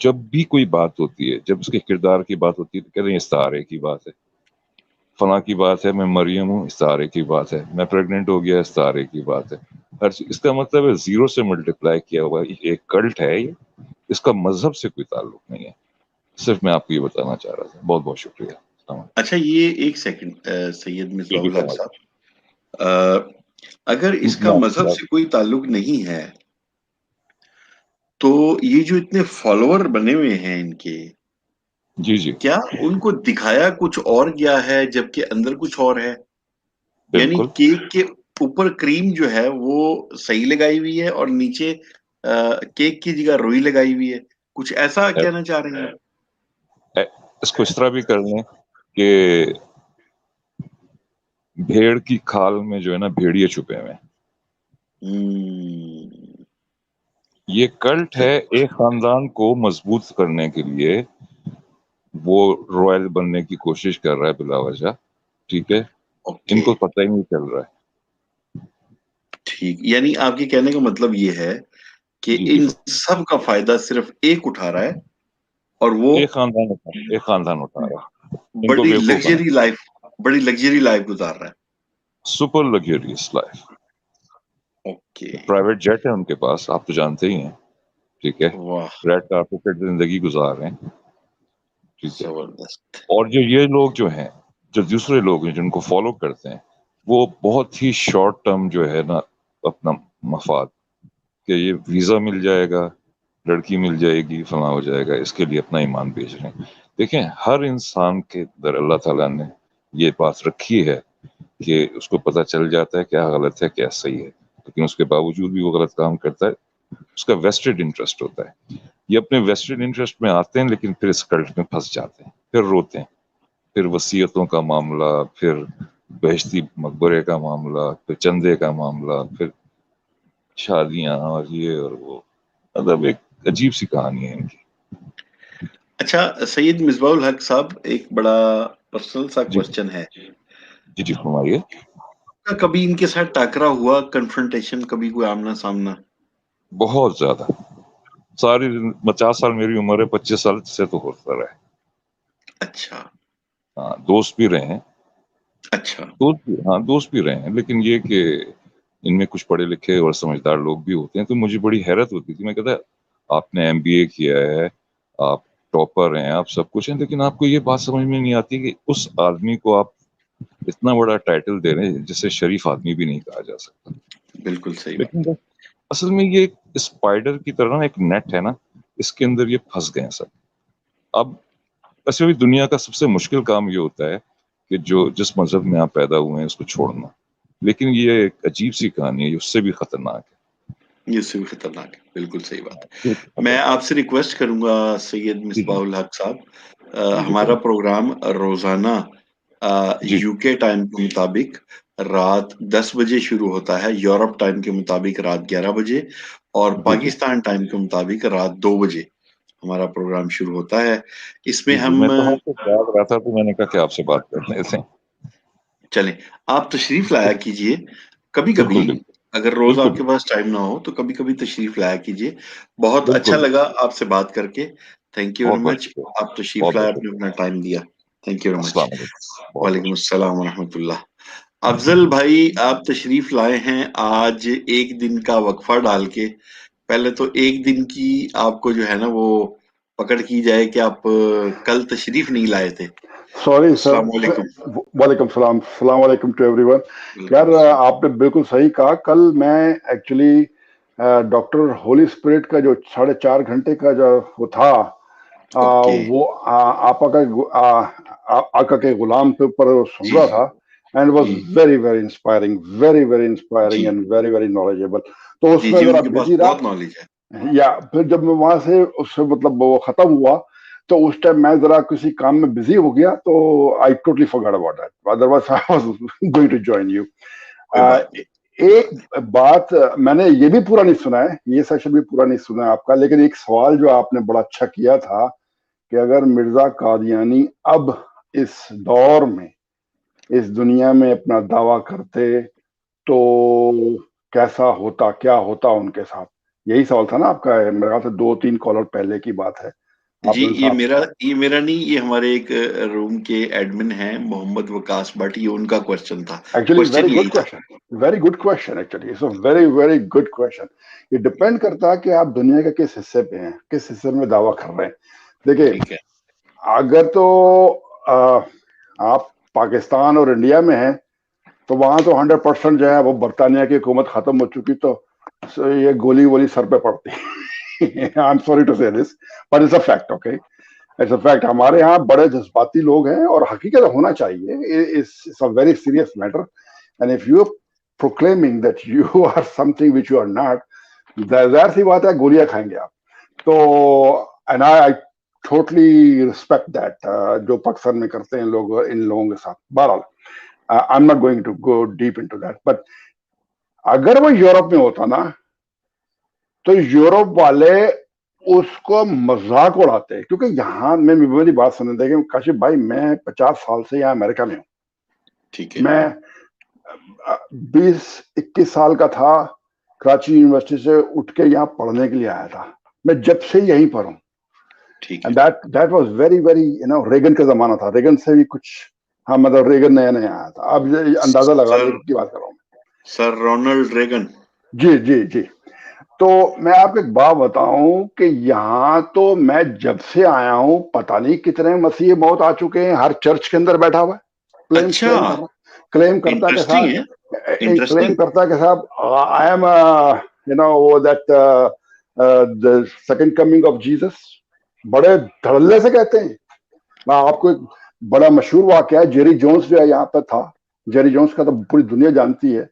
جب بھی کوئی بات ہوتی ہے، جب اس کے کردار کی بات ہوتی ہے تو کہتے ہیں استعارے کی بات ہے، فلاں کی بات ہے، میں مریم ہوں استعارے کی بات ہے، میں پریگننٹ ہو گیا استعارے کی بات ہے. ہر چیز اس کا مطلب ہے زیرو سے ملٹیپلائی کیا ہوا ایک کلٹ ہے یہ. اس کا مذہب سے کوئی تعلق نہیں ہے. صرف میں آپ کو یہ بتانا چاہ رہا تھا. بہت بہت شکریہ. السلام علیکم. اچھا یہ ایک سیکنڈ سید جی مصباح جی الحق صاحب، اگر اس کا مذہب سے کوئی تعلق نہیں ہے تو یہ جو اتنے فالوور بنے ہوئے ہیں ان کے، جی جی کیا ان کو دکھایا کچھ اور گیا ہے جبکہ اندر کچھ اور ہے؟ یعنی بالکل. کیک کے اوپر کریم جو ہے وہ صحیح لگائی ہوئی ہے اور نیچے کیک کی جگہ روئی لگائی ہوئی ہے، کچھ ایسا کہنا چاہ رہے ہیں؟ اس کو اس طرح بھی کر لیں کہ بھیڑ کی کھال میں جو ہے نا بھیڑیے چھپے ہوئے ہیں. یہ کلٹ ہے ایک خاندان کو مضبوط کرنے کے لیے. وہ رائل بننے کی کوشش کر رہا ہے بلا وجہ. ٹھیک ہے، ان اوکے کو پتہ ہی نہیں چل رہا ہے. ٹھیک، یعنی آپ کے کہنے کا مطلب یہ ہے کہ جی جی ان سب کا فائدہ صرف ایک اٹھا رہا ہے اور وہ ایک خاندان اٹھا رہا ہے. ان کو بڑی بیوقوف بنا. لگژری لائف گزار رہا ہے. Super luxurious life. Okay. Private jet ہے ان کے پاس، آپ تو جانتے ہی ہیں. ٹھیک ہے، واہ ریڈ کارپیٹ پہ زندگی گزار رہے ہیں. ٹھیک ہے. زبردست. اور جو یہ لوگ جو ہیں، جو دوسرے لوگ ہیں جن کو فالو کرتے ہیں، وہ بہت ہی شارٹ ٹرم جو ہے نا اپنا مفاد، کہ یہ ویزا مل جائے گا، لڑکی مل جائے گی، فلاں ہو جائے گا، اس کے لیے اپنا ایمان بیچ رہے ہیں. دیکھیں ہر انسان کے در اللہ تعالیٰ نے یہ بات رکھی ہے کہ اس کو پتہ چل جاتا ہے کیا غلط ہے کیا صحیح ہے، لیکن اس کے باوجود بھی وہ غلط کام کرتا ہے. اس کا ویسٹڈ انٹرسٹ ہوتا ہے. یہ اپنے ویسٹڈ انٹرسٹ میں آتے ہیں لیکن پھر اس کلٹ میں پھنس جاتے ہیں، پھر روتے ہیں. پھر وصیتوں کا معاملہ، پھر بہشتی مقبرے کا معاملہ، پھر چندے کا معاملہ، پھر شادیاں اور یہ اور وہ. مطلب ایک عجیب سی کہانی ہے ان کی. اچھا سید مصباح الحق صاحب، ایک بڑا پرسنل سا جی کوشچن ہے، جی جی فرمائیے. کبھی ان کے ساتھ ٹاکرا ہوا، کنفرنٹیشن، کبھی کوئی آمنا سامنا؟ بہت زیادہ. ساری 50 سال میری عمر ہے، 25 سال سے تو ہوتا رہا ہے. اچھا ہاں دوست بھی رہے ہیں، اچھا دوست بھی رہے ہیں، لیکن یہ کہ ان میں کچھ پڑھے لکھے اور سمجھدار لوگ بھی ہوتے ہیں. تو مجھے بڑی حیرت ہوتی تھی. میں کہتا آپ نے MBA کیا ہے، آپ ٹاپر ہیں، آپ سب کچھ ہیں، لیکن آپ کو یہ بات سمجھ میں نہیں آتی کہ اس آدمی کو آپ اتنا بڑا ٹائٹل دے رہے ہیں جسے شریف آدمی بھی نہیں کہا جا سکتا. بالکل صحیح لیکن بات. اصل میں یہ اسپائڈر کی طرح نا ایک نیٹ ہے نا، اس کے اندر یہ پھنس گئے ہیں سب. اب ویسے بھی دنیا کا سب سے مشکل کام یہ ہوتا ہے کہ جس مذہب میں آپ پیدا ہوئے ہیں اس کو چھوڑنا. لیکن یہ ایک عجیب سی کہانی ہے، یہ اس سے بھی خطرناک ہے. یہ اس سے بھی خطرناک ہے، بالکل صحیح بات. جی میں آپ سے ریکویسٹ کروں گا سید جی مصباح الحق صاحب، جی ہمارا پروگرام روزانہ جی UK ٹائم کے مطابق رات 10 بجے شروع ہوتا ہے، یورپ ٹائم کے مطابق رات 11 بجے، اور جی جی پاکستان ٹائم کے مطابق رات 2 بجے ہمارا پروگرام شروع ہوتا ہے. اس میں جی میں ہم تو آپ سے یاد رہا تھا، تو میں نے کہا کہ آپ سے بات کر لیتے ہیں. چلیں، آپ تشریف لایا کیجئے کبھی کبھی، بالکل بالکل اگر روز آپ بالکل کے پاس ٹائم نہ ہو تو کبھی کبھی تشریف لایا کیجئے. بہت اچھا بالکل. لگا آپ سے بات کر کے. تھینک یو بہت ویری بہت مچ. شکریہ. آپ تشریف بہت لائے، بہت آپ نے شکریہ. اپنا ٹائم دیا. Thank you very much. السلام علیکم. بہت بہت وعلیکم السلام ورحمۃ اللہ. افضل بھائی، آپ تشریف لائے ہیں آج ایک دن کا وقفہ ڈال کے. پہلے تو ایک دن کی آپ کو جو ہے نا وہ پکڑ کی جائے کہ آپ کل تشریف نہیں لائے تھے. Sorry sir. السلام علیکم. وعلیکم السلام. السلام علیکم ٹو ایوری ون. وعلیکم یار السلام. آپ نے بالکل صحیح کہا. کل میں ایکچولی ڈاکٹر ہولی اسپرٹ کا جو 4.5 گھنٹے کا جو وہ تھا، اوکے. وہ آقا کے غلام کے اوپر سن جی رہا تھا. اینڈ واز جی very very inspiring, very very inspiring جی اینڈ ویری ویری نالجیبل. تو اس جی میں جی ذرا ان کے پاس بزی رہا. بہت نالج ہے. یا پھر جب میں وہاں سے اس سے مطلب وہ ختم ہوا تو اس ٹائم میں ذرا کسی کام میں بزی ہو گیا، تو I totally forgot about that. Otherwise I was going to join you. کوئی بات نہیں، کوئی ایک بات نہیں. بات میں نے یہ بھی پورا نہیں سنا ہے، یہ سیشن بھی پورا نہیں سنا ہے آپ کا، لیکن ایک سوال جو آپ نے بڑا اچھا کیا تھا کہ اگر مرزا قادیانی اب اس دور میں اس دنیا میں اپنا دعویٰ کرتے تو کیسا ہوتا، کیا ہوتا ان کے ساتھ. یہی سوال تھا نا آپ کا؟ میرے خیال سے 2-3 کالر پہلے کی بات ہے. آپ جی نے صاحب یہ میرا نہیں، یہ ہمارے ایک روم کے ایڈمن ہیں محمد وکاس بٹ، یہ ان کا کوشچن تھا. ایکچولی کوشچن ویری یہی گڈ تھا. Question. Very good question. Actually it's a very very good question. یہ ڈپینڈ کرتا ہے کہ آپ دنیا کے کس حصے پہ ہیں، کس حصے میں دعویٰ کر رہے ہیں. دیکھیے، ٹھیک ہے. اگر تو آپ پاکستان اور انڈیا میں ہیں تو وہاں تو 100% جو ہے وہ برطانیہ کی حکومت ختم ہو چکی، تو یہ گولی وولی سر پہ پڑتی. I am sorry to say this but it's a fact. Okay, it's a fact. ہمارے یہاں بڑے جذباتی لوگ ہیں اور حقیقت ہونا چاہیے. It's a very serious matter. And if you proclaiming that you are something which you are not, ظاہر سی بات ہے گولیاں کھائیں گے آپ. تو and I totally respect that جو پاکستان میں کرتے ہیں لوگ ان لوگوں کے ساتھ. بہرحال I'm not going to go deep into that. But اگر وہ یورپ میں ہوتا نا تو یورپ والے اس کو مذاق اڑاتے، کیونکہ یہاں میں میری بات سنیں. دیکھیں کاشف بھائی، میں 50 سال سے یہاں امریکہ میں ہوں. ٹھیک ہے. میں 20-21 سال کا تھا، کراچی یونیورسٹی سے اٹھ کے یہاں پڑھنے کے لیے آیا تھا. میں جب سے یہیں پر ہوں. ٹھیک ہے. That was very very Reagan کا زمانہ تھا. ریگن سے بھی کچھ، ہاں مطلب ریگن نیا نیا آیا تھا. اب اندازہ لگا لیں کی بات کر رہا ہوں. سر رونلڈ ریگن. جی جی جی. تو میں آپ کو ایک بات بتاؤں کہ یہاں تو میں جب سے آیا ہوں پتہ نہیں کتنے مسیح موت آ چکے ہیں. ہر چرچ کے اندر بیٹھا ہوا ہے، اچھا، کلیم کرتا کہ انٹرسٹنگ ہے. صاحب، کلیم انٹرسٹنگ. کرتا کہ صاحب I am that second coming of Jesus. بڑے دھڑلے سے کہتے ہیں. میں آپ کو ایک بڑا مشہور واقعہ ہے، جیری جونز جو ہے یہاں پہ تھا. جیری جونز کا تو پوری دنیا جانتی ہے.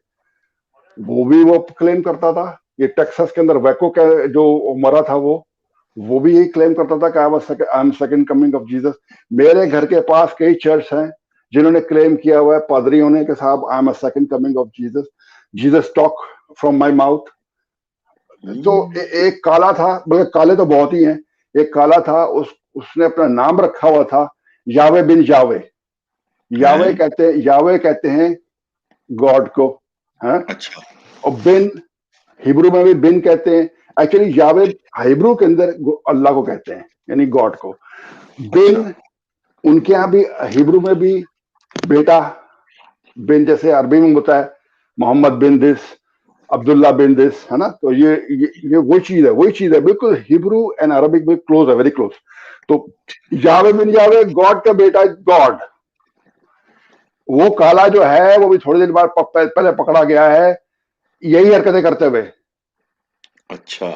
وہ بھی وہ کلیم کرتا تھا. یہ ٹیکساس کے اندر ویکو کا جو مرا تھا وہ بھی یہی کلیم کرتا تھا کہ I am second coming of Jesus. میرے گھر کے پاس کئی چرچ ہیں جنہوں نے کلیم کیا ہوا ہے پادریوں نے کہ صاحب I am a second coming of Jesus. Jesus talk from my mouth. تو ایک کالا تھا، بلکہ کالے تو بہت ہی ہیں. ایک کالا تھا, اس نے اپنا نام رکھا ہوا تھا یاوے بن یاوے. یاوے کہتے ہیں گاڈ کو, ہاں, اچھا اور بن ہیبرو میں بھی بن کہتے ہیں. ایکچولی یاوے ہیبرو کے اندر اللہ کو کہتے ہیں, یعنی گاڈ کو. بن ان کے یہاں بھی ہیبرو میں بھی بیٹا, بن جیسے عربی میں ہوتا ہے محمد بن دس, عبداللہ بن دس, ہے نا. تو یہ وہی چیز ہے بالکل. ہیبرو اینڈ عربک بھی کلوز ہے, ویری کلوز. تو یاوے بن یاوے گاڈ کا بیٹا, گاڈ. وہ کالا جو ہے وہ بھی تھوڑی دیر بعد پہلے پکڑا گیا ہے یہی حرکتیں کرتے ہوئے. اچھا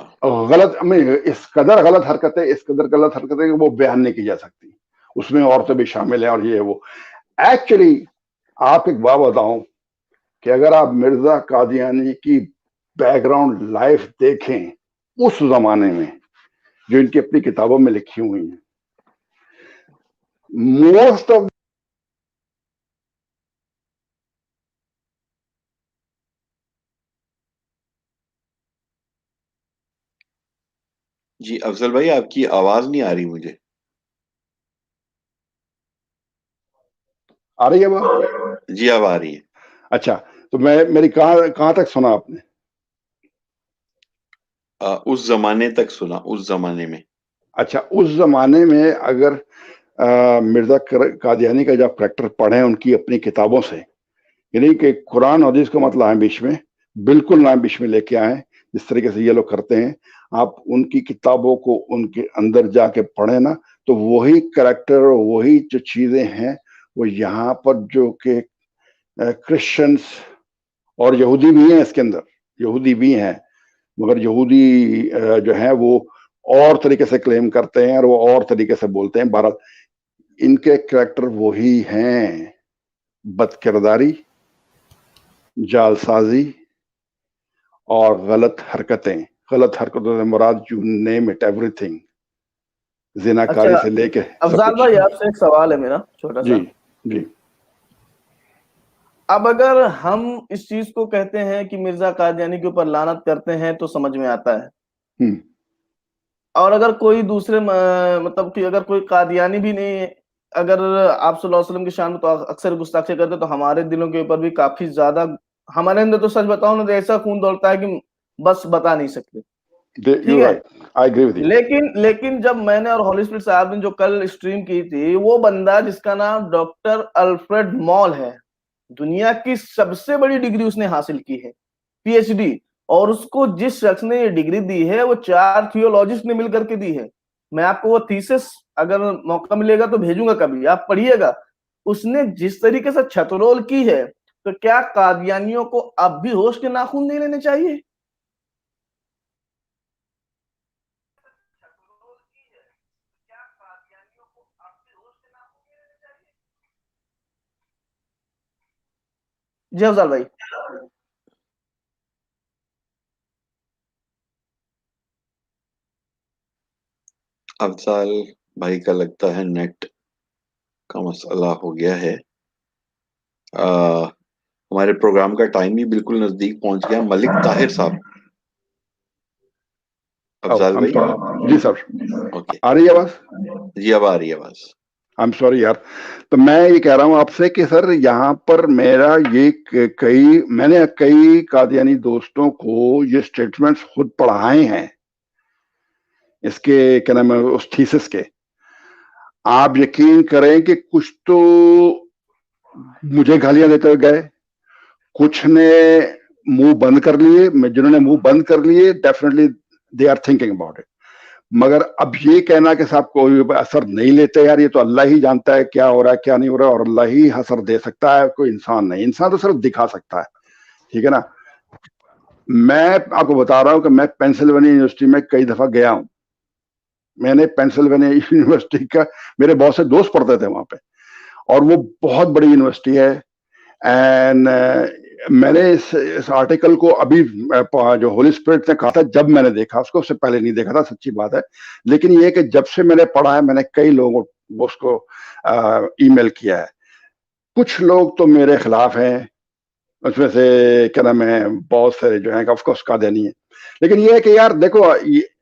غلط, اس قدر غلط حرکتیں کہ وہ بیان نہیں کی جا سکتی. اس میں عورتیں بھی شامل ہیں اور یہ وہ. ایکچولی آپ ایک بات بتاؤں کہ اگر آپ مرزا قادیانی کی بیک گراؤنڈ لائف دیکھیں اس زمانے میں جو ان کی اپنی کتابوں میں لکھی ہوئی ہیں, موسٹ آف جی افضل بھائی آپ کی آواز نہیں آ رہی مجھے. آ رہی ہے بات؟ جی اب آ رہی ہے. اچھا, تو میری کہاں تک سنا آپ نے؟ اس زمانے تک سنا, اس زمانے میں. اچھا, اس زمانے میں اگر مرزا قادیانی کا جب کریکٹر پڑھیں ان کی اپنی کتابوں سے, یعنی کہ قرآن حدیث کو مت لائیں بیچ میں, بالکل نہ بیچ میں لے کے آئیں جس طریقے سے یہ لوگ کرتے ہیں. آپ ان کی کتابوں کو ان کے اندر جا کے پڑھیں نا, تو وہی کریکٹر, وہی جو چیزیں ہیں وہ یہاں پر جو کہ کرسچنس اور یہودی بھی ہیں, اس کے اندر یہودی بھی ہیں, مگر یہودی جو ہیں وہ اور طریقے سے کلیم کرتے ہیں اور وہ اور طریقے سے بولتے ہیں. بہرحال ان کے کریکٹر وہی ہیں, بد کرداری, جال سازی اور غلط حرکتیں. غلط حرکتوں سے مراد you name it everything, زنا کاری اچھا سے لے کے سب افضال کچھ. بھائی آپ سے ایک سوال ہے میرا چھوٹا سا. جی جی. اب اگر ہم اس چیز کو کہتے ہیں کہ مرزا قادیانی کے اوپر لعنت کرتے ہیں تو سمجھ میں آتا ہے, اور اگر کوئی دوسرے مطلب کہ اگر کوئی قادیانی بھی نہیں, اگر آپ صلی اللہ علیہ وسلم کی شان میں تو اکثر گستاخی کرتے تو ہمارے دلوں کے اوپر بھی کافی زیادہ, ہمارے اندر تو سچ بتاؤں نا تو ایسا خون دوڑتا ہے کہ بس بتا نہیں سکتے. ٹھیک ہے, لیکن جب میں نے اور ہولی اسپرٹ صاحب نے جو کل اسٹریم کی تھی, وہ بندہ جس کا نام ڈاکٹر الفریڈ مول ہے, دنیا کی سب سے بڑی ڈگری اس نے حاصل کی ہے, پی ایچ ڈی, اور اس کو جس شخص نے یہ ڈگری دی ہے وہ 4 تھیولوجسٹ نے مل کر کے دی ہے. میں آپ کو وہ تھیسس اگر موقع ملے گا تو بھیجوں گا, کبھی آپ پڑھیے گا. اس نے جس طریقے سے چھترول کی ہے, تو کیا قادیانیوں کو اب بھی ہوش کے ناخن نہیں لینے چاہیے؟ جی افضل بھائی. افضل بھائی کا لگتا ہے نیٹ کا مسئلہ ہو گیا ہے. ہمارے پروگرام کا ٹائم بھی بالکل نزدیک پہنچ گیا. ملک طاہر صاحب. افضل بھائی جی سر, اوکے, آ رہی ہے آواز؟ جی اب آ رہی ہے آواز. I'm sorry یار. تو میں یہ کہہ رہا ہوں آپ سے کہ سر یہاں پر میرا یہ میں نے کئی قادیانی دوستوں کو یہ سٹیٹمنٹس خود پڑھائے ہیں, اس کے کیا نام ہے اس تھیسس کے. آپ یقین کریں کہ کچھ تو مجھے گالیاں دیتے ہوئے گئے, کچھ نے منہ بند کر لیے. جنہوں نے منہ بند کر لیے definitely they are thinking about it. مگر اب یہ کہنا کہ صاحب کوئی اثر نہیں لیتے, یار یہ تو اللہ ہی جانتا ہے کیا ہو رہا ہے کیا نہیں ہو رہا ہے, اور اللہ ہی اثر دے سکتا ہے, کوئی انسان نہیں. انسان تو صرف دکھا سکتا ہے, ٹھیک ہے نا. میں آپ کو بتا رہا ہوں کہ میں پینسلوینیا یونیورسٹی میں کئی دفعہ گیا ہوں. میں نے پینسلوینیا یونیورسٹی کا, میرے بہت سے دوست پڑھتے تھے وہاں پہ, اور وہ بہت بڑی یونیورسٹی ہے. اینڈ میں نے اس آرٹیکل کو ابھی جو ہولی اسپرٹ نے کہا تھا جب میں نے دیکھا, اس کو اس سے پہلے نہیں دیکھا تھا, سچی بات ہے. لیکن یہ کہ جب سے میں نے پڑھا ہے, میں نے کئی لوگوں کو اس کو ای میل کیا ہے. کچھ لوگ تو میرے خلاف ہیں, اس میں سے کیا نام ہے بہت سارے جو ہیں آف کورس قادیانی ہیں. لیکن یہ ہے کہ یار دیکھو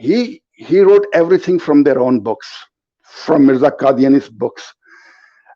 he wrote everything from their own books, from Mirza Qadiani's books.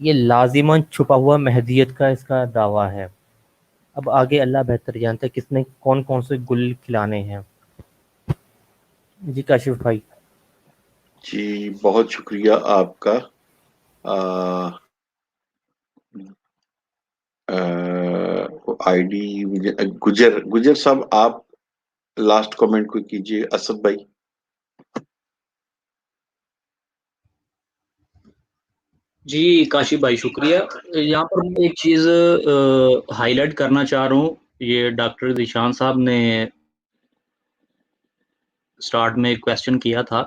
یہ لازماً چھپا ہوا مہدیت کا اس کا دعویٰ ہے. اب آگے اللہ بہتر جانتا ہے کس نے کون کون سے گل کھلانے ہیں. جی کاشف بھائی. جی بہت شکریہ آپ کا. آئی ڈی گجر صاحب آپ لاسٹ کامنٹ کو کیجیے. اسد بھائی. جی کاشف بھائی شکریہ. یہاں پر میں ایک چیز ہائی لائٹ کرنا چاہ رہا ہوں. یہ ڈاکٹر ذیشان صاحب نے سٹارٹ میں کویسچن کیا تھا،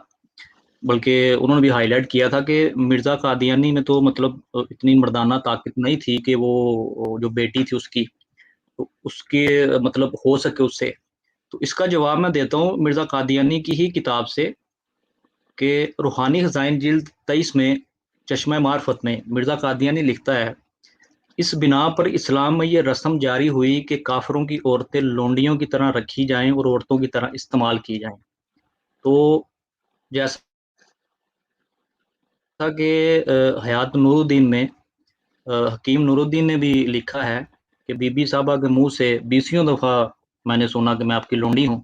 بلکہ انہوں نے بھی ہائی لائٹ کیا تھا کہ مرزا قادیانی میں تو مطلب اتنی مردانہ طاقت نہیں تھی کہ وہ جو بیٹی تھی اس کے مطلب ہو سکے اس سے. تو اس کا جواب میں دیتا ہوں مرزا قادیانی کی ہی کتاب سے کہ روحانی خزائن جلد 23 میں چشمہ معرفت میں مرزا قادیانی لکھتا ہے، اس بنا پر اسلام میں یہ رسم جاری ہوئی کہ کافروں کی عورتیں لونڈیوں کی طرح رکھی جائیں اور عورتوں کی طرح استعمال کی جائیں. تو جیسا کہ حیات نور الدین میں حکیم نور الدین نے بھی لکھا ہے کہ بی بی صاحبہ کے منہ سے 20 دفعہ میں نے سنا کہ میں آپ کی لونڈی ہوں.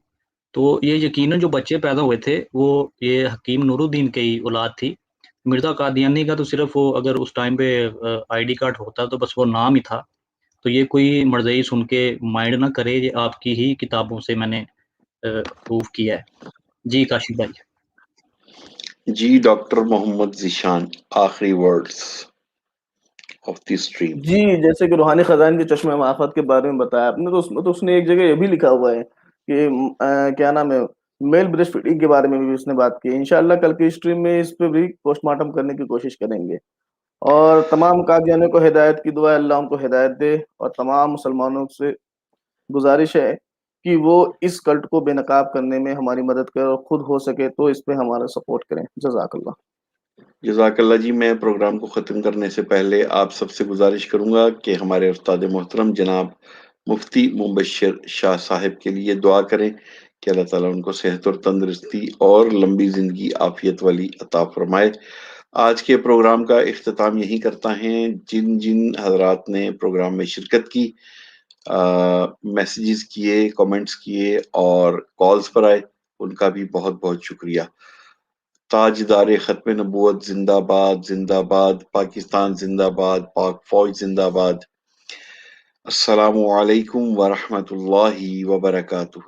تو یہ یقیناً جو بچے پیدا ہوئے تھے وہ یہ حکیم نور الدین کی اولاد تھی. مرزا قادیانی کا تو صرف وہ اگر اس ٹائم پہ آئی ڈی کارڈ ہوتا تو بس وہ نام ہی تھا. تو یہ کوئی مرضی سن کے مائنڈ نہ کرے، یہ آپ کی ہی کتابوں سے میں نے پروف کیا ہے. جی کاشف بھائی. جی ڈاکٹر محمد ذیشان آخری ورڈز آف دی اسٹریم. جی جیسے کہ روحانی خزائن کے چشمہ معرفت کے بارے میں بتایا آپ نے، تو اس میں تو اس نے ایک جگہ یہ بھی لکھا ہوا ہے کہ کیا نام ہے، میل بریسٹ فیڈنگ کے بارے میں بھی اس نے بات کی. انشاءاللہ کل کی اسٹریم میں اس پہ بھی پوسٹ مارٹم کرنے کی کوشش کریں گے. اور تمام قادیانیوں کو ہدایت کی دعا ہے، اللہ ان کو ہدایت دے. اور تمام مسلمانوں سے گزارش ہے کہ وہ اس کلٹ کو بے نقاب کرنے میں ہماری مدد کریں، اور خود ہو سکے تو اس پہ ہمارا سپورٹ کریں. جزاک اللہ. جزاک اللہ جی. میں پروگرام کو ختم کرنے سے پہلے آپ سب سے گزارش کروں گا کہ ہمارے استاد محترم جناب مفتی مبشر شاہ صاحب کے لیے دعا کریں کہ اللہ تعالیٰ ان کو صحت اور تندرستی اور لمبی زندگی عافیت والی عطا فرمائے. آج کے پروگرام کا اختتام یہی کرتا ہے. جن جن حضرات نے پروگرام میں شرکت کی، میسیجز کیے، کامنٹس کیے اور کالز پر آئے، ان کا بھی بہت بہت شکریہ. تاجدار ختم نبوت زندہ باد، زندہ باد پاکستان، زندہ باد پاک فوج، زندہ باد. السلام علیکم ورحمۃ اللہ وبرکاتہ.